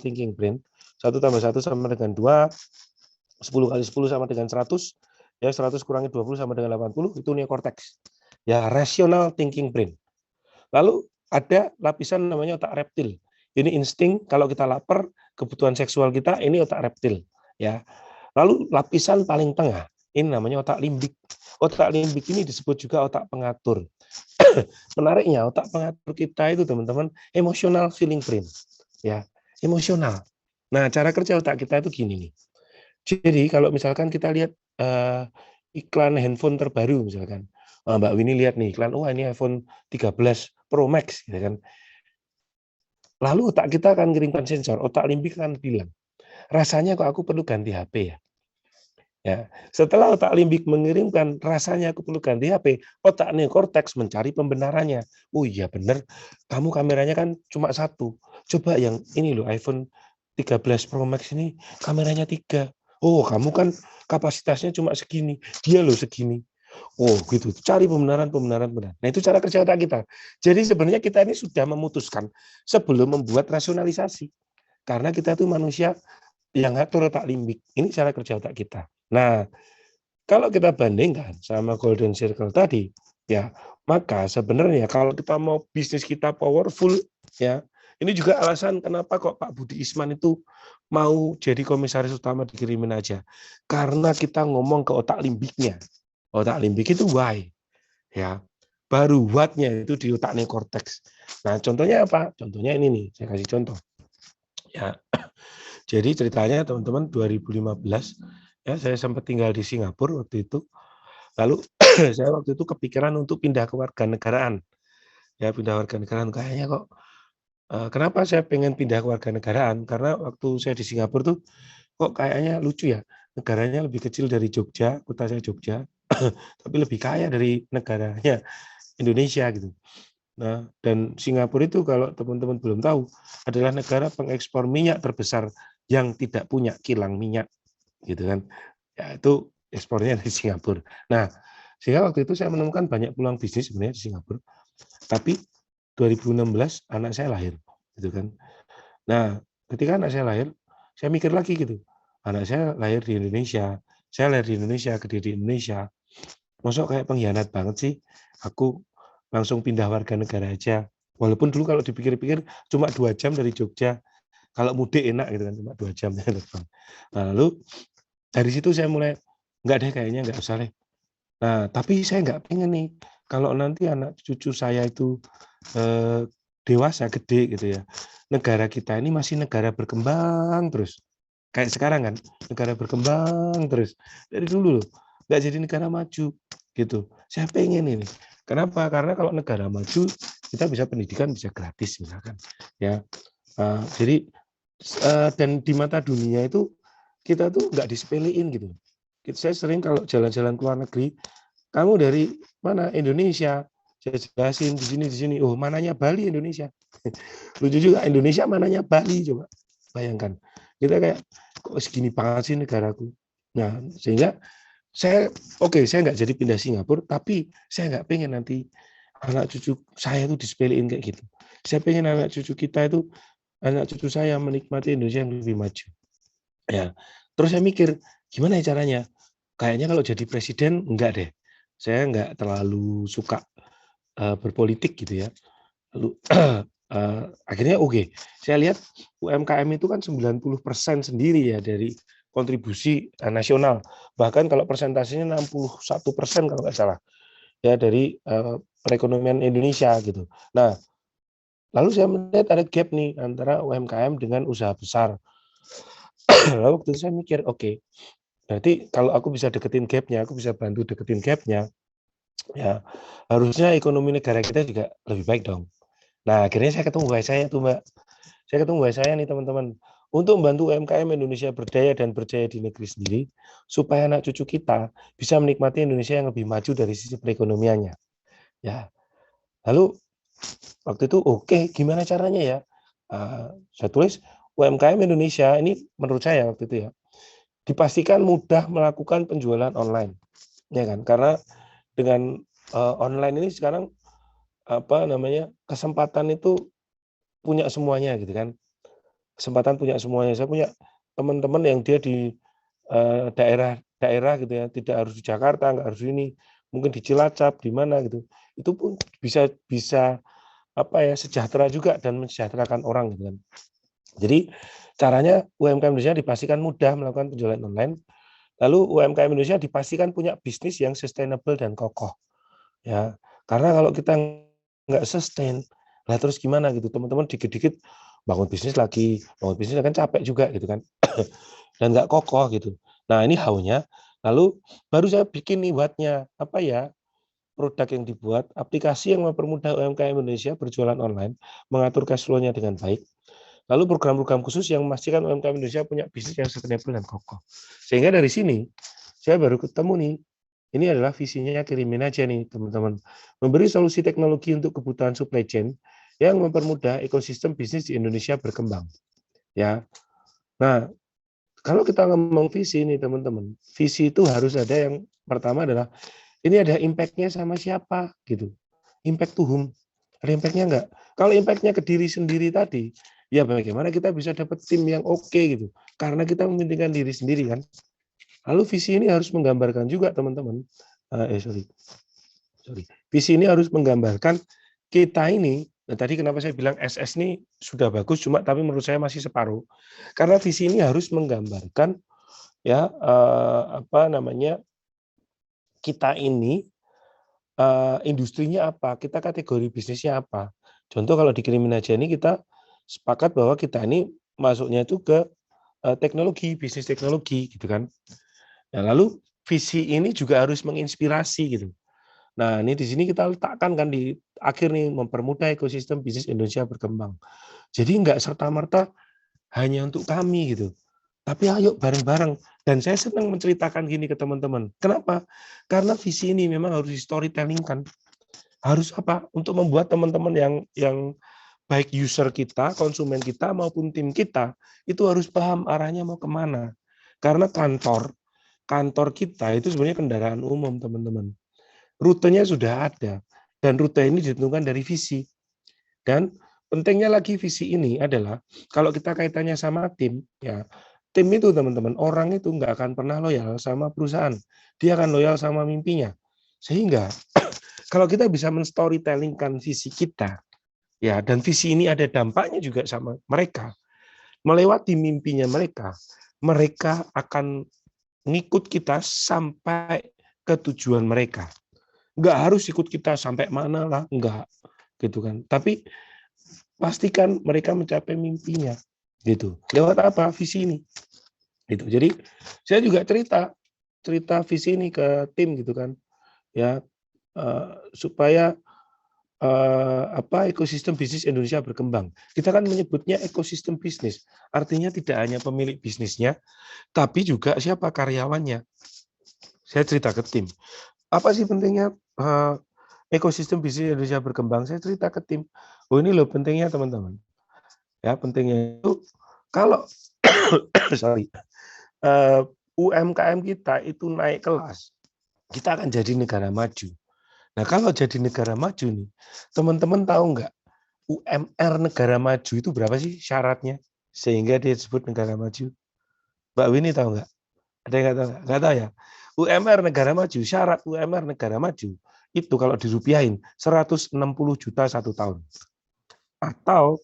thinking brain. 1 tambah 1 sama dengan 2, 10 kali 10 sama dengan 100, ya 100 kurangi 20 sama dengan 80, itu neokorteks. Ya, rational thinking brain. Lalu ada lapisan namanya otak reptil. Ini insting, kalau kita lapar, kebutuhan seksual kita, ini otak reptil. Ya. Lalu lapisan paling tengah, ini namanya otak limbik. Otak limbik ini disebut juga otak pengatur. Menariknya, otak pengatur kita itu teman-teman emotional feeling brain. Ya, emosional. Nah, cara kerja otak kita itu gini nih. Jadi kalau misalkan kita lihat iklan handphone terbaru misalkan, Mbak Winnie lihat nih iklan, wah ini iPhone 13 Pro Max, gitu kan. Lalu otak kita akan mengirimkan sensor, otak limbik akan bilang, rasanya kok aku perlu ganti HP ya. Ya, setelah otak limbik mengirimkan rasanya aku perlu ganti HP, otak neokorteks mencari pembenarannya. Oh iya benar, kamu kameranya kan cuma 1. Coba yang ini loh iPhone 13 Pro Max ini kameranya 3. Oh, kamu kan kapasitasnya cuma segini, dia loh segini. Oh gitu, cari pembenaran. Nah itu cara kerja otak kita. Jadi sebenarnya kita ini sudah memutuskan sebelum membuat rasionalisasi. Karena kita tuh manusia yang ngatur otak limbik. Ini cara kerja otak kita. Nah, kalau kita bandingkan sama golden circle tadi, ya, maka sebenarnya kalau kita mau bisnis kita powerful, ya, ini juga alasan kenapa kok Pak Budi Isman itu mau jadi komisaris utama di Kirimin aja. Karena kita ngomong ke otak limbiknya. Otak limbik itu why, ya. Baru what-nya itu di otak neokorteks. Nah, contohnya apa? Contohnya ini nih, saya kasih contoh. Ya, jadi ceritanya teman-teman 2015 ya saya sempat tinggal di Singapura waktu itu. Lalu saya waktu itu kepikiran untuk pindah ke warganegaraan. Ya pindah warganegaraan kayaknya kok kenapa saya pengen pindah ke warganegaraan? Karena waktu saya di Singapura tuh kok kayaknya lucu ya. Negaranya lebih kecil dari Jogja, kota saya Jogja, tapi lebih kaya dari negaranya Indonesia gitu. Nah, dan Singapura itu kalau teman-teman belum tahu adalah negara pengekspor minyak terbesar yang tidak punya kilang minyak, gitu kan. Ya, itu ekspornya dari Singapura. Nah, sehingga waktu itu saya menemukan banyak peluang bisnis sebenarnya di Singapura. Tapi 2016 anak saya lahir, gitu kan. Nah, ketika anak saya lahir, saya mikir lagi gitu. Anak saya lahir di Indonesia, saya lahir di Indonesia, gede di Indonesia. Masuk kayak pengkhianat banget sih. Aku langsung pindah warga negara aja. Walaupun dulu kalau dipikir-pikir cuma 2 jam dari Jogja. Kalau mudik enak gitu kan, cuma 2 jam. Nah, lalu dari situ saya mulai, enggak deh kayaknya enggak usah deh. Nah, tapi saya enggak pengen nih, kalau nanti anak cucu saya itu dewasa, gede gitu ya. Negara kita ini masih negara berkembang terus. Kayak sekarang kan, negara berkembang terus. Dari dulu loh, enggak jadi negara maju gitu. Saya pengen ini. Kenapa? Karena kalau negara maju, kita bisa pendidikan bisa gratis misalkan. Ya, jadi dan di mata dunia itu kita tuh nggak disepelein gitu. Saya sering kalau jalan-jalan ke luar negeri, kamu dari mana? Indonesia. Saya jelasin di sini. Oh, mananya Bali Indonesia. Lucu juga Indonesia mananya Bali coba. Bayangkan. Kita kayak kok segini banget sih negaraku. Nah, sehingga saya saya nggak jadi pindah Singapura, tapi saya nggak pengen nanti anak cucu saya itu disepelein kayak gitu. Saya pengen anak cucu kita itu, anak cucu saya menikmati Indonesia yang lebih maju. Ya, terus saya mikir, gimana ya caranya? Kayaknya kalau jadi presiden enggak deh. Saya enggak terlalu suka berpolitik gitu ya. Lalu akhirnya oke. Saya lihat UMKM itu kan 90% sendiri ya dari kontribusi nasional. Bahkan kalau persentasenya 61% kalau nggak salah ya dari perekonomian Indonesia gitu. Nah, lalu saya melihat ada gap nih antara UMKM dengan usaha besar. Lalu waktu itu saya mikir, oke, berarti kalau aku bisa deketin gap-nya, aku bisa bantu deketin gap-nya, ya harusnya ekonomi negara kita juga lebih baik dong. Nah, akhirnya saya ketemu wife saya tuh, Mbak. Saya ketemu wife saya nih, teman-teman. Untuk membantu UMKM Indonesia berdaya dan berjaya di negeri sendiri, supaya anak cucu kita bisa menikmati Indonesia yang lebih maju dari sisi perekonomiannya. Ya, lalu waktu itu oke, gimana caranya ya? Saya tulis UMKM Indonesia ini menurut saya waktu itu ya, dipastikan mudah melakukan penjualan online, ya kan? Karena dengan online ini sekarang apa namanya kesempatan itu punya semuanya gitu kan. kesempatan punya semuanya. Saya punya teman-teman yang dia di daerah gitu ya, tidak harus di Jakarta, nggak harus ini, mungkin di Cilacap, di mana gitu. Itu pun bisa bisa apa ya, sejahtera juga dan mensejahterakan orang gitu kan. Jadi caranya UMKM Indonesia dipastikan mudah melakukan penjualan online. Lalu UMKM Indonesia dipastikan punya bisnis yang sustainable dan kokoh. Ya, karena kalau kita nggak sustain, lah terus gimana gitu, teman-teman dikit-dikit bangun bisnis kan capek juga gitu kan, dan nggak kokoh gitu. Nah ini how-nya, lalu baru saya bikin nih what-nya, apa ya, produk yang dibuat, aplikasi yang mempermudah UMKM Indonesia berjualan online, mengatur cash flow-nya dengan baik, lalu program-program khusus yang memastikan UMKM Indonesia punya bisnis yang sustainable dan kokoh. Sehingga dari sini, saya baru ketemu nih, ini adalah visinya kirimin aja nih teman-teman. Memberi solusi teknologi untuk kebutuhan supply chain yang mempermudah ekosistem bisnis di Indonesia berkembang. Ya, nah kalau kita ngomong visi nih teman-teman, visi itu harus ada yang pertama adalah ini ada impact-nya sama siapa gitu. Impact to whom? Ada impact-nya enggak? Kalau impact-nya ke diri sendiri tadi, ya bagaimana kita bisa dapat tim yang oke gitu. Karena kita mementingkan diri sendiri kan. Lalu visi ini harus menggambarkan juga teman-teman. Visi ini harus menggambarkan kita ini. Nah, tadi kenapa saya bilang SS ini sudah bagus, cuma tapi menurut saya masih separuh. Karena visi ini harus menggambarkan ya apa namanya, kita ini industrinya apa, kita kategori bisnisnya apa. Contoh kalau di Kirimin Aja ini kita sepakat bahwa kita ini masuknya itu ke teknologi, bisnis teknologi gitu kan. Nah, lalu visi ini juga harus menginspirasi gitu. Nah, ini di sini kita letakkan kan di akhir nih, mempermudah ekosistem bisnis Indonesia berkembang. Jadi enggak serta-merta hanya untuk kami gitu. Tapi ayo bareng-bareng. Dan saya senang menceritakan gini ke teman-teman. Kenapa? Karena visi ini memang harus di storytelling kan. Harus apa? Untuk membuat teman-teman yang baik user kita, konsumen kita maupun tim kita itu harus paham arahnya mau kemana. Karena kantor kita itu sebenarnya kendaraan umum teman-teman. Rutenya sudah ada dan rute ini ditentukan dari visi. Dan pentingnya lagi visi ini adalah kalau kita kaitannya sama tim, ya tim itu teman-teman, orang itu nggak akan pernah loyal sama perusahaan, dia akan loyal sama mimpinya. Sehingga kalau kita bisa men-storytellingkan visi kita, ya dan visi ini ada dampaknya juga sama mereka, melewati mimpinya mereka, mereka akan ngikut kita sampai ke tujuan mereka. Nggak harus ikut kita sampai mana lah, enggak gitu kan. Tapi pastikan mereka mencapai mimpinya gitu. Lewat apa? Visi ini. Gitu. Jadi saya juga cerita visi ini ke tim gitu kan. Ya supaya apa ekosistem bisnis Indonesia berkembang. Kita kan menyebutnya ekosistem bisnis. Artinya tidak hanya pemilik bisnisnya, tapi juga siapa karyawannya. Saya cerita ke tim. Apa sih pentingnya ekosistem bisnis Indonesia berkembang? Saya cerita ke tim. Oh ini loh pentingnya teman-teman. Ya pentingnya itu kalau sorry UMKM kita itu naik kelas, kita akan jadi negara maju. Nah kalau jadi negara maju nih, teman-teman tahu nggak UMR negara maju itu berapa sih syaratnya sehingga dia disebut negara maju? Mbak Winnie tahu nggak? Ada yang nggak tahu? Nggak tahu ya? UMR negara maju, syarat UMR negara maju itu kalau dirupiahin 160 juta satu tahun. Atau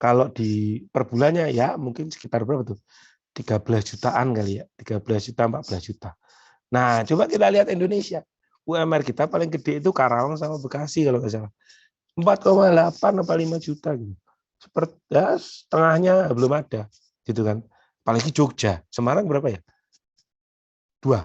kalau di per bulannya ya mungkin sekitar berapa tuh? 13 jutaan kali ya, 13 juta, 14 juta. Nah, coba kita lihat Indonesia. UMR kita paling gede itu Karawang sama Bekasi kalau nggak salah. 4,8 atau 5 juta gitu. Seperti ya, setengahnya belum ada gitu kan. Apalagi Jogja. Semarang berapa ya? 2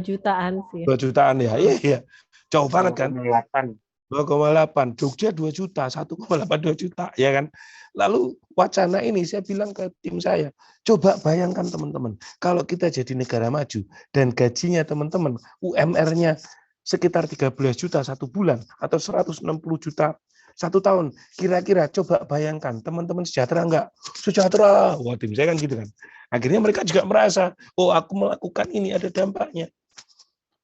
jutaan sih. 2 jutaan ya. Iya. Jauh banget kan? 2,8. Jogja 2 juta, 1,82 juta ya kan. Lalu wacana ini saya bilang ke tim saya, coba bayangkan teman-teman, kalau kita jadi negara maju dan gajinya teman-teman UMR-nya sekitar 13 juta satu bulan atau 160 juta satu tahun, kira-kira coba bayangkan teman-teman sejahtera enggak? Sejahtera. Wah, tim saya kan gitu kan. Akhirnya mereka juga merasa, oh aku melakukan ini ada dampaknya.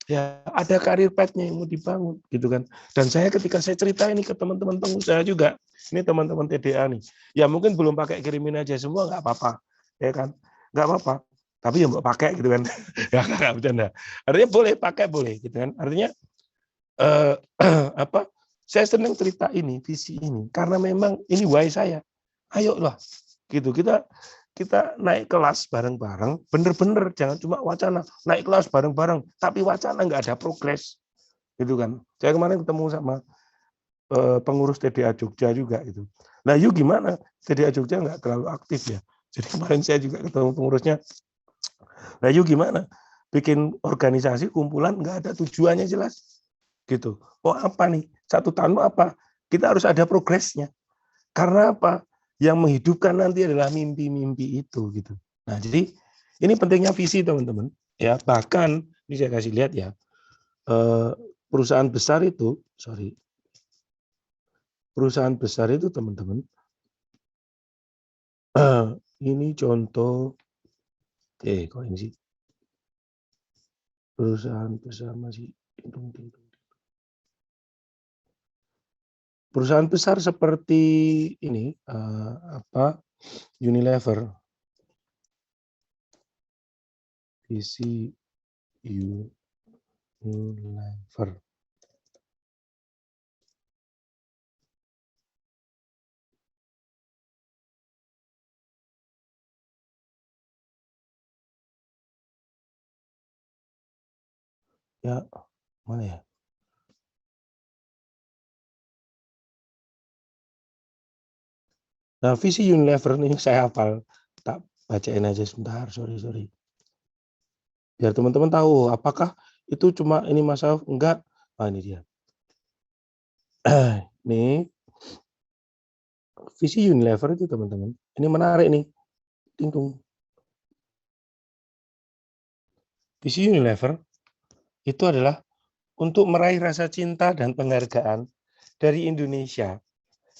Ya, ada karir path-nya yang mau dibangun, gitu kan. Dan saya ketika saya cerita ini ke teman-teman pengusaha juga, ini teman-teman TDA nih, ya mungkin belum pakai kirimin aja semua nggak apa-apa, ya kan, nggak apa-apa. Tapi ya mau pakai gitu kan, ya nggak bercanda. Artinya boleh pakai boleh, gitu kan. Artinya apa? Saya senang cerita ini, visi ini, karena memang ini why saya. Ayolah, gitu kita naik kelas bareng-bareng, bener-bener jangan cuma wacana, naik kelas bareng-bareng, tapi wacana nggak ada progres, gitu kan. Saya kemarin ketemu sama pengurus TDA Jogja juga itu. Nah, yuk gimana? TDA Jogja nggak terlalu aktif ya. Jadi kemarin saya juga ketemu pengurusnya. Nah, yuk gimana? Bikin organisasi kumpulan nggak ada tujuannya jelas, gitu. Oh apa nih? 1 tahun apa? Kita harus ada progresnya. Karena apa? Yang menghidupkan nanti adalah mimpi-mimpi itu, gitu. Nah, jadi ini pentingnya visi, teman-teman. Ya, bahkan ini saya kasih lihat ya, perusahaan besar itu, perusahaan besar itu, teman-teman. Ini contoh, kok ini sih perusahaan besar masih perusahaan besar seperti ini, Unilever. Visi Unilever. Ya, mana ya? Nah, visi Unilever ini saya hafal. Tak bacain aja sebentar, sorry. Biar teman-teman tahu apakah itu cuma ini masalah enggak. Ah, ini dia. Nih, visi Unilever itu, teman-teman. Ini menarik nih. Tingtung. Visi Unilever itu adalah untuk meraih rasa cinta dan penghargaan dari Indonesia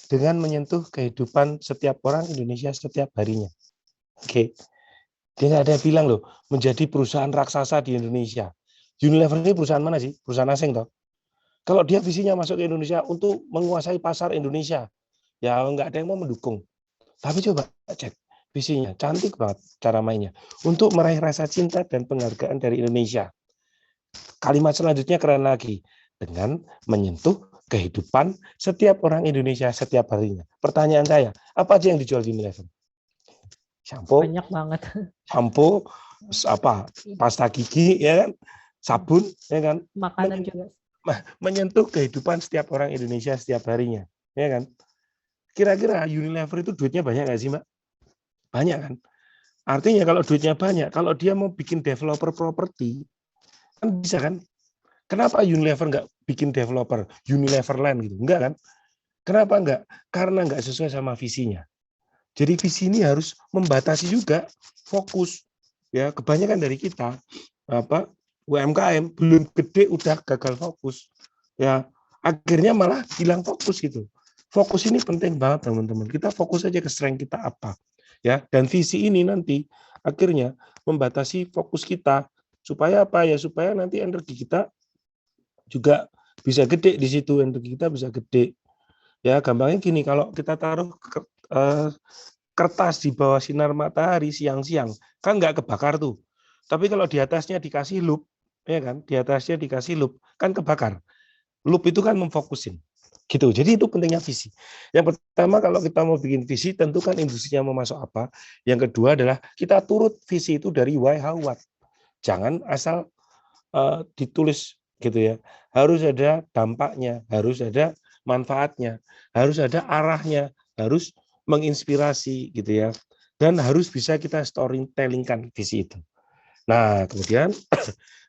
dengan menyentuh kehidupan setiap orang Indonesia setiap harinya. Oke. Dia nggak ada bilang loh, menjadi perusahaan raksasa di Indonesia. Unilever ini perusahaan mana sih? Perusahaan asing toh. Kalau dia visinya masuk ke Indonesia untuk menguasai pasar Indonesia, ya nggak ada yang mau mendukung. Tapi coba cek visinya, cantik banget cara mainnya. Untuk meraih rasa cinta dan penghargaan dari Indonesia. Kalimat selanjutnya keren lagi, dengan menyentuh kehidupan setiap orang Indonesia setiap harinya. Pertanyaan saya, apa aja yang dijual di Unilever? Shampoo, banyak banget. Shampoo, pasta gigi, ya kan, sabun, ya kan, Makanan juga. menyentuh kehidupan setiap orang Indonesia setiap harinya, ya kan. Kira-kira Unilever itu duitnya banyak nggak sih, Mbak? Banyak kan. Artinya kalau duitnya banyak, kalau dia mau bikin developer properti, kan bisa kan. Kenapa Unilever nggak bikin developer Unilever Land gitu? Enggak kan? Kenapa enggak? Karena nggak sesuai sama visinya. Jadi visi ini harus membatasi juga fokus. Ya, kebanyakan dari kita UMKM belum gede udah gagal fokus. Ya, akhirnya malah hilang fokus gitu. Fokus ini penting banget, teman-teman. Kita fokus aja ke strength kita apa. Ya, dan visi ini nanti akhirnya membatasi fokus kita supaya apa ya? Supaya nanti energi kita juga bisa gede di situ, energi kita bisa gede. Ya, gampangnya gini, kalau kita taruh kertas di bawah sinar matahari siang-siang, kan nggak kebakar tuh. Tapi kalau di atasnya dikasih loop, ya kan, di atasnya dikasih loop, kan kebakar. Loop itu kan memfokusin. Gitu. Jadi itu pentingnya visi. Yang pertama, kalau kita mau bikin visi, tentukan industrinya mau masuk apa. Yang kedua adalah kita turut visi itu dari why, how, what. Jangan asal ditulis gitu ya. Harus ada dampaknya, harus ada manfaatnya, harus ada arahnya, harus menginspirasi gitu ya. Dan harus bisa kita storytelling-kan visi itu. Nah, kemudian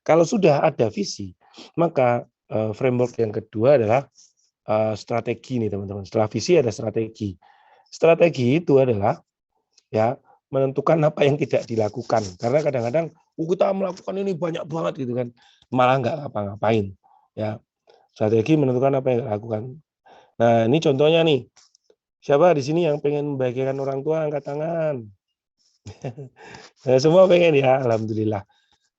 kalau sudah ada visi, maka framework yang kedua adalah strategi nih, teman-teman. Setelah visi ada strategi. Strategi itu adalah ya menentukan apa yang tidak dilakukan. Karena kadang-kadang kita melakukan ini banyak banget gitu kan, malah nggak ngapa-ngapain. Ya, strategi menentukan apa yang dilakukan. Nah, ini contohnya nih. Siapa di sini yang pengen membahagiakan orang tua, angkat tangan. Nah, semua pengen ya, alhamdulillah.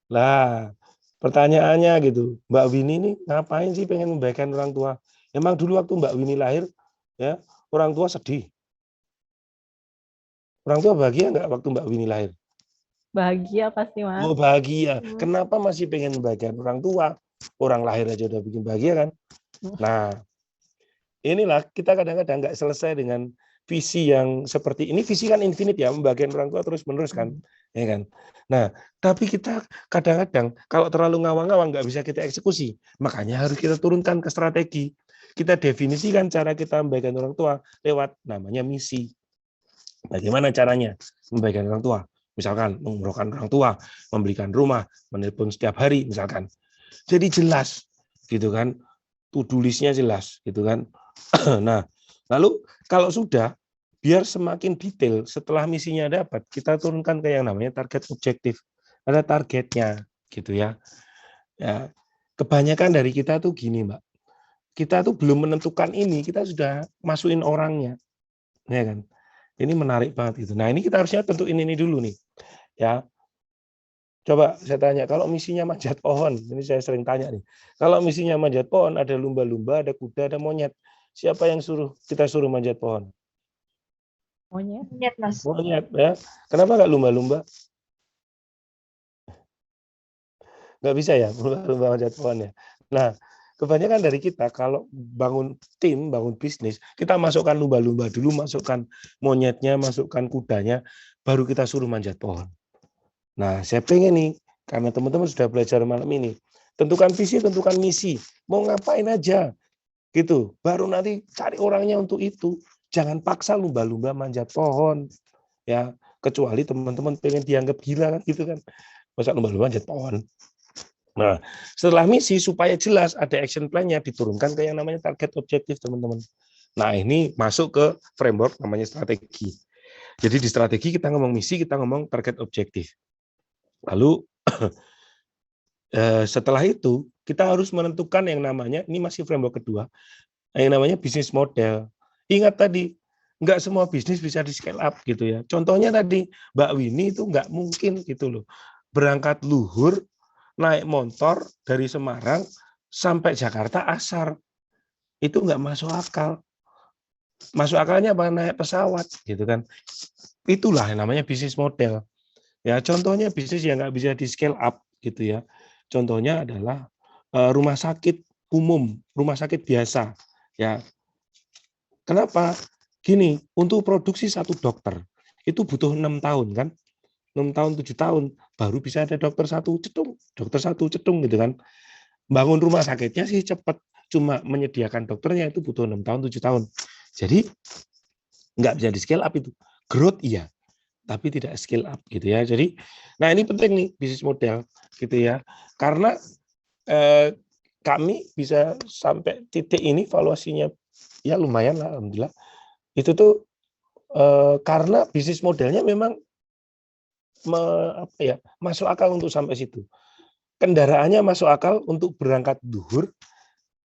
Lah, Pertanyaannya gitu, Mbak Winnie ini ngapain sih pengen membahagiakan orang tua? Emang dulu waktu Mbak Winnie lahir, ya orang tua sedih. Orang tua bahagia nggak waktu Mbak Winnie lahir? Bahagia pasti, Mas. Oh bahagia. Kenapa masih pengen membahagiakan orang tua? Orang lahir aja udah bikin bahagia kan? Nah, inilah kita kadang-kadang nggak selesai dengan visi yang seperti ini. Visi kan infinite ya, membahagiakan orang tua terus menerus kan, ya kan. Nah, tapi kita kadang-kadang kalau terlalu ngawang-ngawang nggak bisa kita eksekusi. Makanya harus kita turunkan ke strategi. Kita definisikan cara kita membahagiakan orang tua lewat namanya misi. Bagaimana caranya membahagiakan orang tua? Misalkan mengumrohkan orang tua, membelikan rumah, menelpon setiap hari, misalkan. Jadi jelas, gitu kan? To-do list-nya jelas, gitu kan? Nah, lalu kalau sudah, biar semakin detail setelah misinya dapat, kita turunkan ke yang namanya target objektif. Ada targetnya, gitu ya. Ya, kebanyakan dari kita tuh gini, Mbak. Kita tuh belum menentukan ini, kita sudah masukin orangnya, ya kan? Ini menarik banget itu. Nah, ini kita harusnya tentuin ini dulu nih, ya. Coba saya tanya, kalau misinya manjat pohon, ini saya sering tanya nih. Kalau misinya manjat pohon, ada lumba-lumba, ada kuda, ada monyet. Siapa yang kita suruh manjat pohon? Monyet, Mas. Monyet, ya. Kenapa nggak lumba-lumba? Nggak bisa ya, lumba-lumba manjat pohon ya. Nah, kebanyakan dari kita kalau bangun tim, bangun bisnis, kita masukkan lumba-lumba dulu, masukkan monyetnya, masukkan kudanya, baru kita suruh manjat pohon. Nah, saya pengen nih, karena teman-teman sudah belajar malam ini, tentukan visi, tentukan misi, mau ngapain aja, gitu. Baru nanti cari orangnya untuk itu. Jangan paksa lumba-lumba manjat pohon, ya. Kecuali teman-teman pengen dianggap gila kan, gitu kan. Masa lumba-lumba manjat pohon. Nah, setelah misi supaya jelas ada action plan-nya diturunkan ke yang namanya target objektif, teman-teman. Nah, ini masuk ke framework namanya strategi. Jadi di strategi kita ngomong misi, kita ngomong target objektif. Lalu setelah itu kita harus menentukan yang namanya, ini masih framework kedua, yang namanya bisnis model. Ingat tadi, nggak semua bisnis bisa di scale up gitu ya. Contohnya tadi Mbak Winnie itu nggak mungkin gitu loh, berangkat luhur naik motor dari Semarang sampai Jakarta asar, itu nggak masuk akal. Masuk akalnya apa? Naik pesawat gitu kan. Itulah yang namanya bisnis model. Ya, contohnya bisnis yang nggak bisa di scale up gitu ya. Contohnya adalah rumah sakit umum, rumah sakit biasa. Ya, kenapa? Gini, untuk produksi satu dokter itu butuh 6 tahun kan, 6 tahun 7 tahun baru bisa ada dokter satu cedung gitu kan. Bangun rumah sakitnya sih cepat, cuma menyediakan dokternya itu butuh 6 tahun 7 tahun. Jadi nggak bisa di scale up itu. Growth iya, tapi tidak scale up gitu ya. Jadi, nah ini penting nih bisnis model gitu ya. Karena kami bisa sampai titik ini valuasinya ya lumayan lah, alhamdulillah. Itu tuh karena bisnis modelnya memang masuk akal untuk sampai situ. Kendaraannya masuk akal untuk berangkat duhur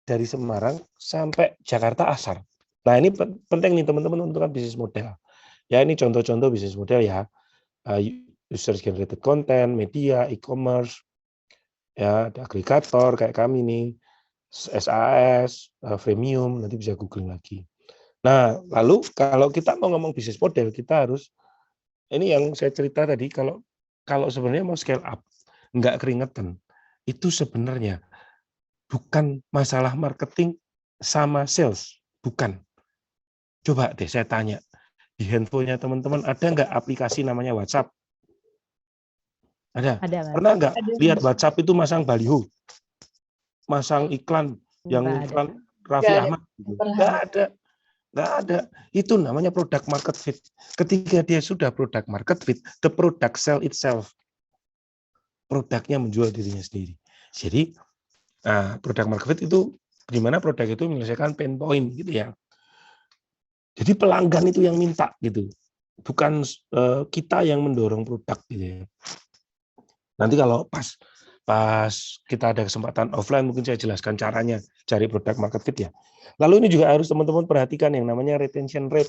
dari Semarang sampai Jakarta asar. Nah ini penting nih teman-teman untuk bisnis model. Ya ini contoh-contoh bisnis model ya. User generated content, media, e-commerce, ya ada agregator kayak kami nih, SAS, freemium, nanti bisa googling lagi. Nah, lalu kalau kita mau ngomong bisnis model, kita harus, ini yang saya cerita tadi, kalau sebenarnya mau scale up, nggak keringetan, itu sebenarnya bukan masalah marketing sama sales, bukan. Coba deh saya tanya, di handphonenya teman-teman ada nggak aplikasi namanya WhatsApp? Ada. Pernah nggak lihat WhatsApp itu masang baliho, masang iklan, yang iklan Raffi Ahmad? Nggak ada. Nggak ada. Itu namanya product market fit. Ketika dia sudah product market fit, the product sell itself. Produknya menjual dirinya sendiri. Jadi, product market fit itu gimana produk itu menyelesaikan pain point gitu ya. Jadi pelanggan itu yang minta gitu. Bukan kita yang mendorong produk gitu ya. Nanti kalau pas kita ada kesempatan offline mungkin saya jelaskan caranya cari produk market fit ya. Lalu ini juga harus teman-teman perhatikan yang namanya retention rate.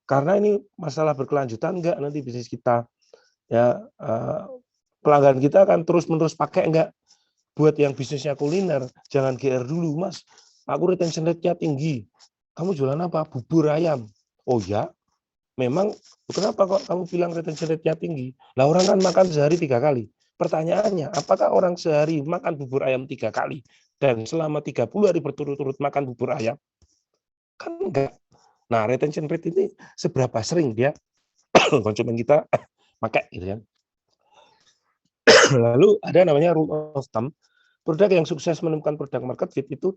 Karena ini masalah berkelanjutan enggak nanti bisnis kita. Ya, pelanggan kita akan terus-menerus pakai enggak? buat yang bisnisnya kuliner, jangan GR dulu, Mas. Aku retention rate-nya tinggi. Kamu jualan apa? Bubur ayam. Oh ya, memang kenapa kok kamu bilang retention rate-nya tinggi? Lah orang kan makan sehari 3 kali. Pertanyaannya, apakah orang sehari makan bubur ayam 3 kali dan selama 30 hari berturut-turut makan bubur ayam? Kan enggak. Nah, retention rate ini seberapa sering dia konsumen kita pakai gitu kan. Lalu ada namanya rule of thumb. Produk yang sukses menemukan produk market fit itu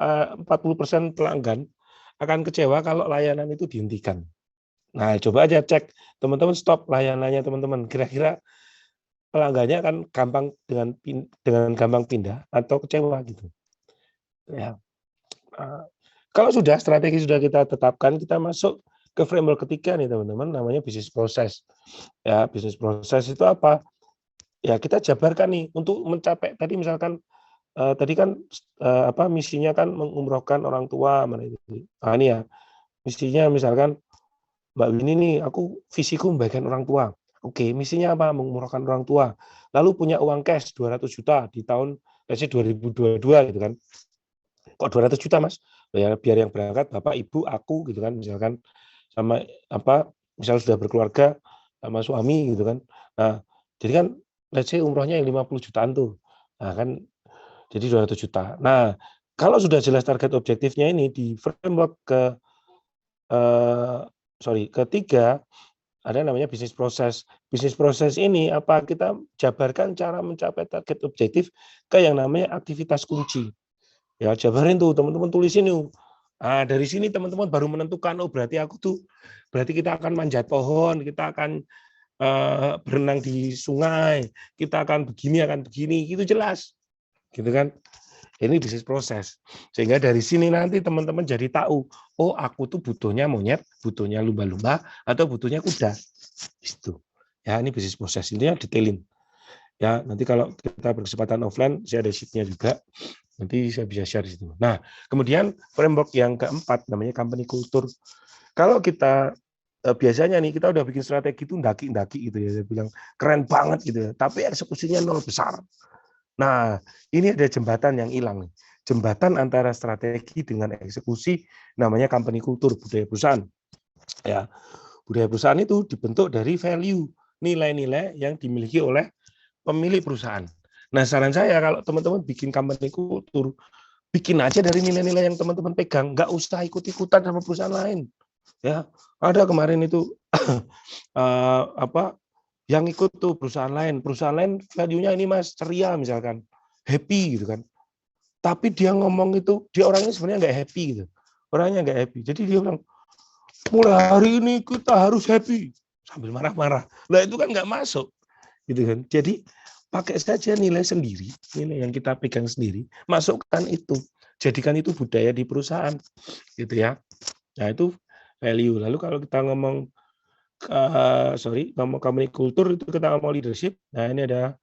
40% pelanggan akan kecewa kalau layanan itu dihentikan. Nah, coba aja cek teman-teman, stop layanannya teman-teman. Kira-kira pelanggannya akan gampang dengan gampang pindah atau kecewa gitu. Ya. Kalau sudah strategi sudah kita tetapkan, kita masuk ke framework ketiga nih teman-teman, namanya bisnis proses. Ya, bisnis proses itu apa? Ya kita jabarkan nih untuk mencapai tadi misalkan tadi kan misinya kan mengumrohkan orang tua mana itu. Nah, ini ya misinya misalkan Mbak Winnie nih, aku visiku membagikan orang tua. Oke, misinya apa? Mengumrohkan orang tua. Lalu punya uang cash 200 juta di tahun 2022 gitu kan. Kok 200 juta, Mas? Ya, biar yang berangkat Bapak, Ibu, aku gitu kan misalkan sama misal sudah berkeluarga sama suami gitu kan. Nah, jadi kan let's say umrohnya yang 50 jutaan tuh. Nah, kan jadi 200 juta. Nah, kalau sudah jelas target objektifnya ini di framework ketiga ada namanya bisnis proses. Bisnis proses ini apa kita jabarkan cara mencapai target objektif ke yang namanya aktivitas kunci. Ya, jabarin tuh teman-teman, tulisin yuk. Nah, dari sini teman-teman baru menentukan, oh berarti berarti kita akan manjat pohon, kita akan berenang di sungai, kita akan begini, itu jelas. Gitu kan. Ini bisnis proses. Sehingga dari sini nanti teman-teman jadi tahu, oh aku tuh butuhnya monyet, butuhnya lumba-lumba, atau butuhnya kuda. Itu. Ya, ini bisnis proses. Intinya detailin. Ya, nanti kalau kita berkesempatan offline, saya ada sheet-nya juga. Nanti saya bisa share di situ. Nah, kemudian framework yang keempat namanya company culture. Kalau kita biasanya nih kita udah bikin strategi itu ndaki-ndaki gitu ya, saya bilang keren banget gitu ya, tapi eksekusinya nol besar. Nah, ini ada jembatan yang hilang. Jembatan antara strategi dengan eksekusi namanya company culture, budaya perusahaan. Ya, budaya perusahaan itu dibentuk dari value, nilai-nilai yang dimiliki oleh pemilik perusahaan. Nah, saran saya kalau teman-teman bikin company culture, bikin aja dari nilai-nilai yang teman-teman pegang, nggak usah ikut-ikutan sama perusahaan lain. Ya, ada kemarin itu yang ikut tuh perusahaan lain value-nya ini Mas ceria misalkan, happy gitu kan. Tapi dia ngomong itu, dia orangnya sebenarnya nggak happy gitu. Orangnya nggak happy. Jadi dia bilang, mulai hari ini kita harus happy. Sambil marah-marah. Nah itu kan nggak masuk. Gitu kan. Jadi pakai saja nilai sendiri, nilai yang kita pegang sendiri, masukkan itu. Jadikan itu budaya di perusahaan. Gitu ya. Nah itu value. Lalu kalau kita ngomong ngomong company culture itu kita ngomong leadership. Nah ini ada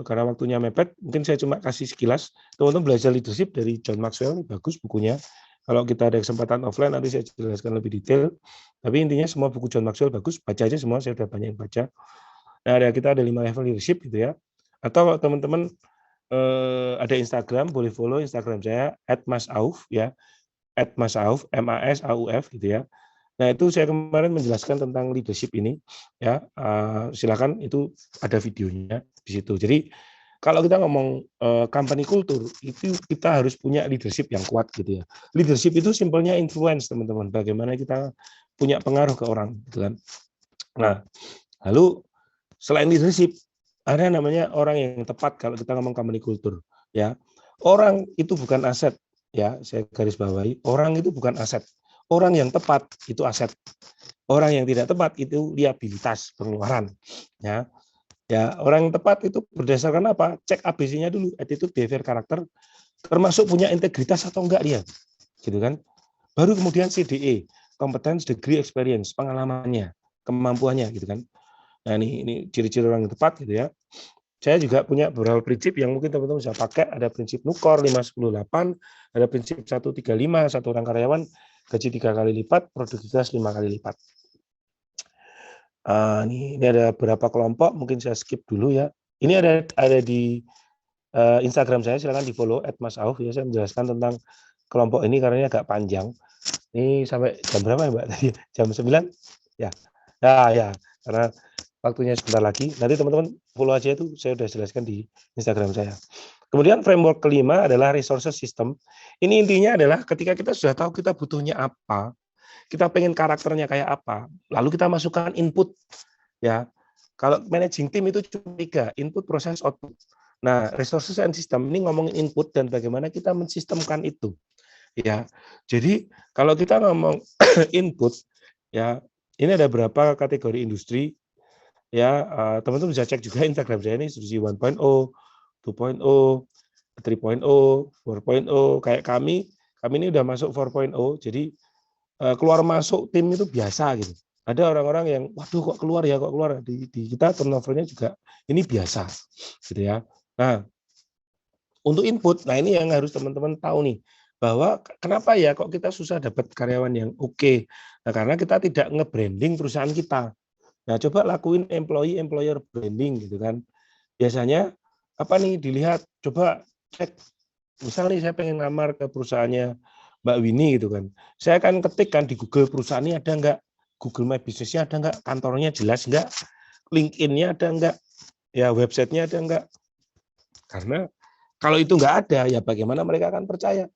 karena waktunya mepet, mungkin saya cuma kasih sekilas. Teman-teman belajar leadership dari John Maxwell, bagus bukunya. Kalau kita ada kesempatan offline nanti saya jelaskan lebih detail. Tapi intinya semua buku John Maxwell bagus, baca aja semua. Saya sudah banyak yang baca. Nah kita ada 5 level leadership gitu ya. Atau teman-teman ada Instagram, boleh follow Instagram saya @masauf ya, @masauf MASAUF gitu ya. Nah itu saya kemarin menjelaskan tentang leadership ini ya, silakan itu ada videonya di situ. Jadi kalau kita ngomong company culture itu kita harus punya leadership yang kuat gitu ya. Leadership itu simpelnya influence teman-teman. Bagaimana kita punya pengaruh ke orang gitu kan. Nah lalu selain leadership ada namanya orang yang tepat kalau kita ngomong company culture ya. Orang itu bukan aset ya, saya garis bawahi. Orang itu bukan aset. Orang yang tepat itu aset. Orang yang tidak tepat itu liabilitas pengeluaran. Ya, orang yang tepat itu berdasarkan apa? Cek ABC-nya dulu, attitude, behavior, karakter, termasuk punya integritas atau enggak dia, gitu kan? Baru kemudian CDE, competence, degree, experience, pengalamannya, kemampuannya, gitu kan? Nah ini ciri-ciri orang yang tepat, gitu ya. Saya juga punya beberapa prinsip yang mungkin teman-teman bisa pakai. Ada prinsip Nukor 5-10-8, ada prinsip 1-3-5, satu orang karyawan gaji 3 kali lipat, produktivitas 5 kali lipat. Ini ada beberapa kelompok, mungkin saya skip dulu ya. Ini ada di Instagram saya, silakan di follow @masauf ya. Saya menjelaskan tentang kelompok ini karena ini agak panjang. Ini sampai jam berapa ya Mbak tadi? Jam 9? Ya. Ya, karena waktunya sebentar lagi. Nanti teman-teman follow aja itu, saya sudah jelaskan di Instagram saya. Kemudian framework kelima adalah resources system. Ini intinya adalah ketika kita sudah tahu kita butuhnya apa, kita pengen karakternya kayak apa, lalu kita masukkan input. Ya, kalau managing team itu cuma 3, input, proses, output. Nah, resources and system ini ngomongin input dan bagaimana kita mensistemkan itu. Ya, jadi kalau kita ngomong input, ya ini ada berapa kategori industri. Ya, teman-teman bisa cek juga Instagram saya ini industri 1.0, 2.0, 3.0, 4.0. Kayak kami ini udah masuk 4.0, jadi keluar masuk tim itu biasa gitu. Ada orang-orang yang, waduh kok keluar ya, kok keluar. Di kita turnovernya juga ini biasa, gitu ya. Nah, untuk input, nah ini yang harus teman-teman tahu nih, bahwa kenapa ya kok kita susah dapat karyawan yang oke. Nah, karena kita tidak nge-branding perusahaan kita. Nah, coba lakuin employer branding gitu kan. Biasanya apa nih dilihat, coba cek, misal nih saya pengen ngamar ke perusahaannya Mbak Winnie gitu kan. Saya akan ketik kan di Google perusahaan ini ada nggak, Google My Business-nya ada nggak, kantornya jelas nggak, LinkedIn-nya ada nggak, ya website-nya ada nggak. Karena kalau itu nggak ada, ya bagaimana mereka akan percaya?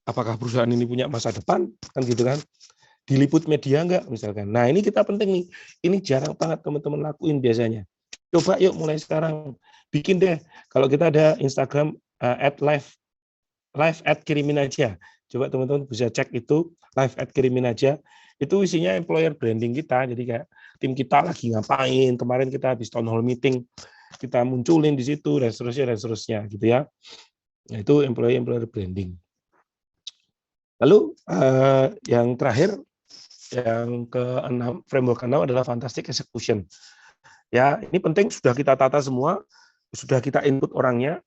Apakah perusahaan ini punya masa depan? Kan gitu kan. Diliput media nggak misalkan. Nah ini kita penting nih. Ini jarang banget teman-teman lakuin biasanya. Coba yuk mulai sekarang. Bikin deh. Kalau kita ada Instagram live at kirimin aja. Coba teman-teman bisa cek itu live at kirimin aja. Itu isinya employer branding kita. Jadi kayak tim kita lagi ngapain. Kemarin kita habis town hall meeting, kita munculin di situ dan seterusnya gitu ya. Nah, itu employer branding. Lalu yang terakhir, yang ke-6, framework ke-6 adalah fantastic execution. Ya, ini penting, sudah kita tata semua, sudah kita input orangnya,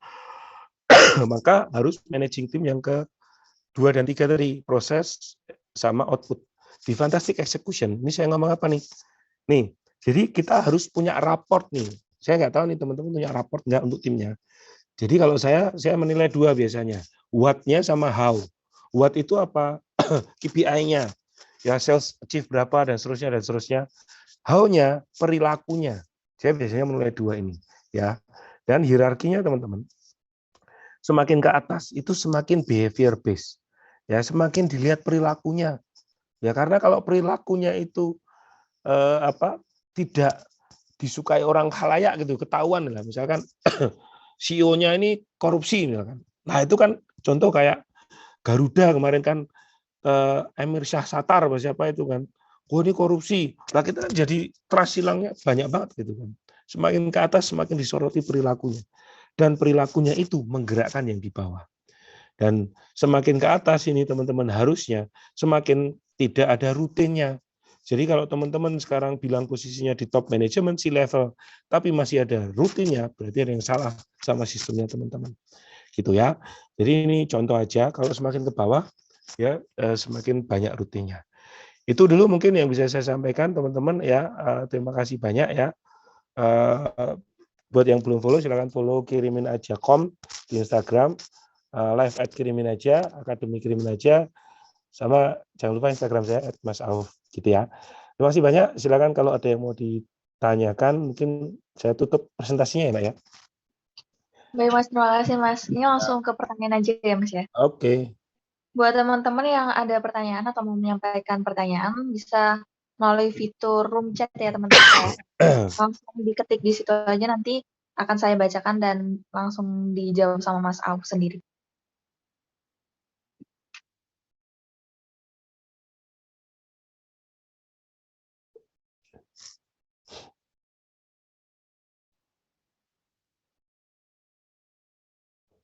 maka harus managing tim yang ke-2 dan 3 tadi, proses sama output. Di fantastic execution, ini saya ngomong apa nih? Nih, jadi kita harus punya raport nih. Saya nggak tahu nih teman-teman punya raport nggak untuk timnya. Jadi kalau saya menilai 2 biasanya, what-nya sama how. What itu apa? KPI-nya. Ya, sales achieve berapa dan seterusnya. How-nya, perilakunya. Saya biasanya menilai 2 ini, ya. Dan hierarkinya teman-teman, semakin ke atas itu semakin behavior based. Ya, semakin dilihat perilakunya. Ya, karena kalau perilakunya itu tidak disukai orang khalayak gitu, ketahuan lah. Misalkan CEO-nya ini korupsi misalkan. Nah, itu kan contoh kayak Garuda kemarin kan, Emir Syahsatar siapa itu kan, oh ini korupsi. Nah kita kan jadi trust hilangnya banyak banget gitu kan. Semakin ke atas semakin disoroti perilakunya. Dan perilakunya itu menggerakkan yang di bawah. Dan semakin ke atas ini teman-teman harusnya semakin tidak ada rutinnya. Jadi kalau teman-teman sekarang bilang posisinya di top manajemen C-level, tapi masih ada rutinnya, berarti ada yang salah sama sistemnya teman-teman. Gitu ya. Jadi ini contoh aja, kalau semakin ke bawah, ya semakin banyak rutinnya. Itu dulu mungkin yang bisa saya sampaikan teman-teman ya. Terima kasih banyak ya. Buat yang belum follow silakan follow kirimin aja di Instagram, live at kirimin aja, akademi kirimin aja, sama jangan lupa Instagram saya @masauf gitu ya. Terima kasih banyak. Silakan kalau ada yang mau ditanyakan, mungkin saya tutup presentasinya ya, Mbak ya. Baik Mas, terima kasih Mas. Ini langsung ke pertanyaan aja ya Mas ya. Oke. Buat teman-teman yang ada pertanyaan atau mau menyampaikan pertanyaan, bisa melalui fitur room chat ya teman-teman ya. Langsung diketik di situ aja, nanti akan saya bacakan dan langsung dijawab sama Mas Auf sendiri.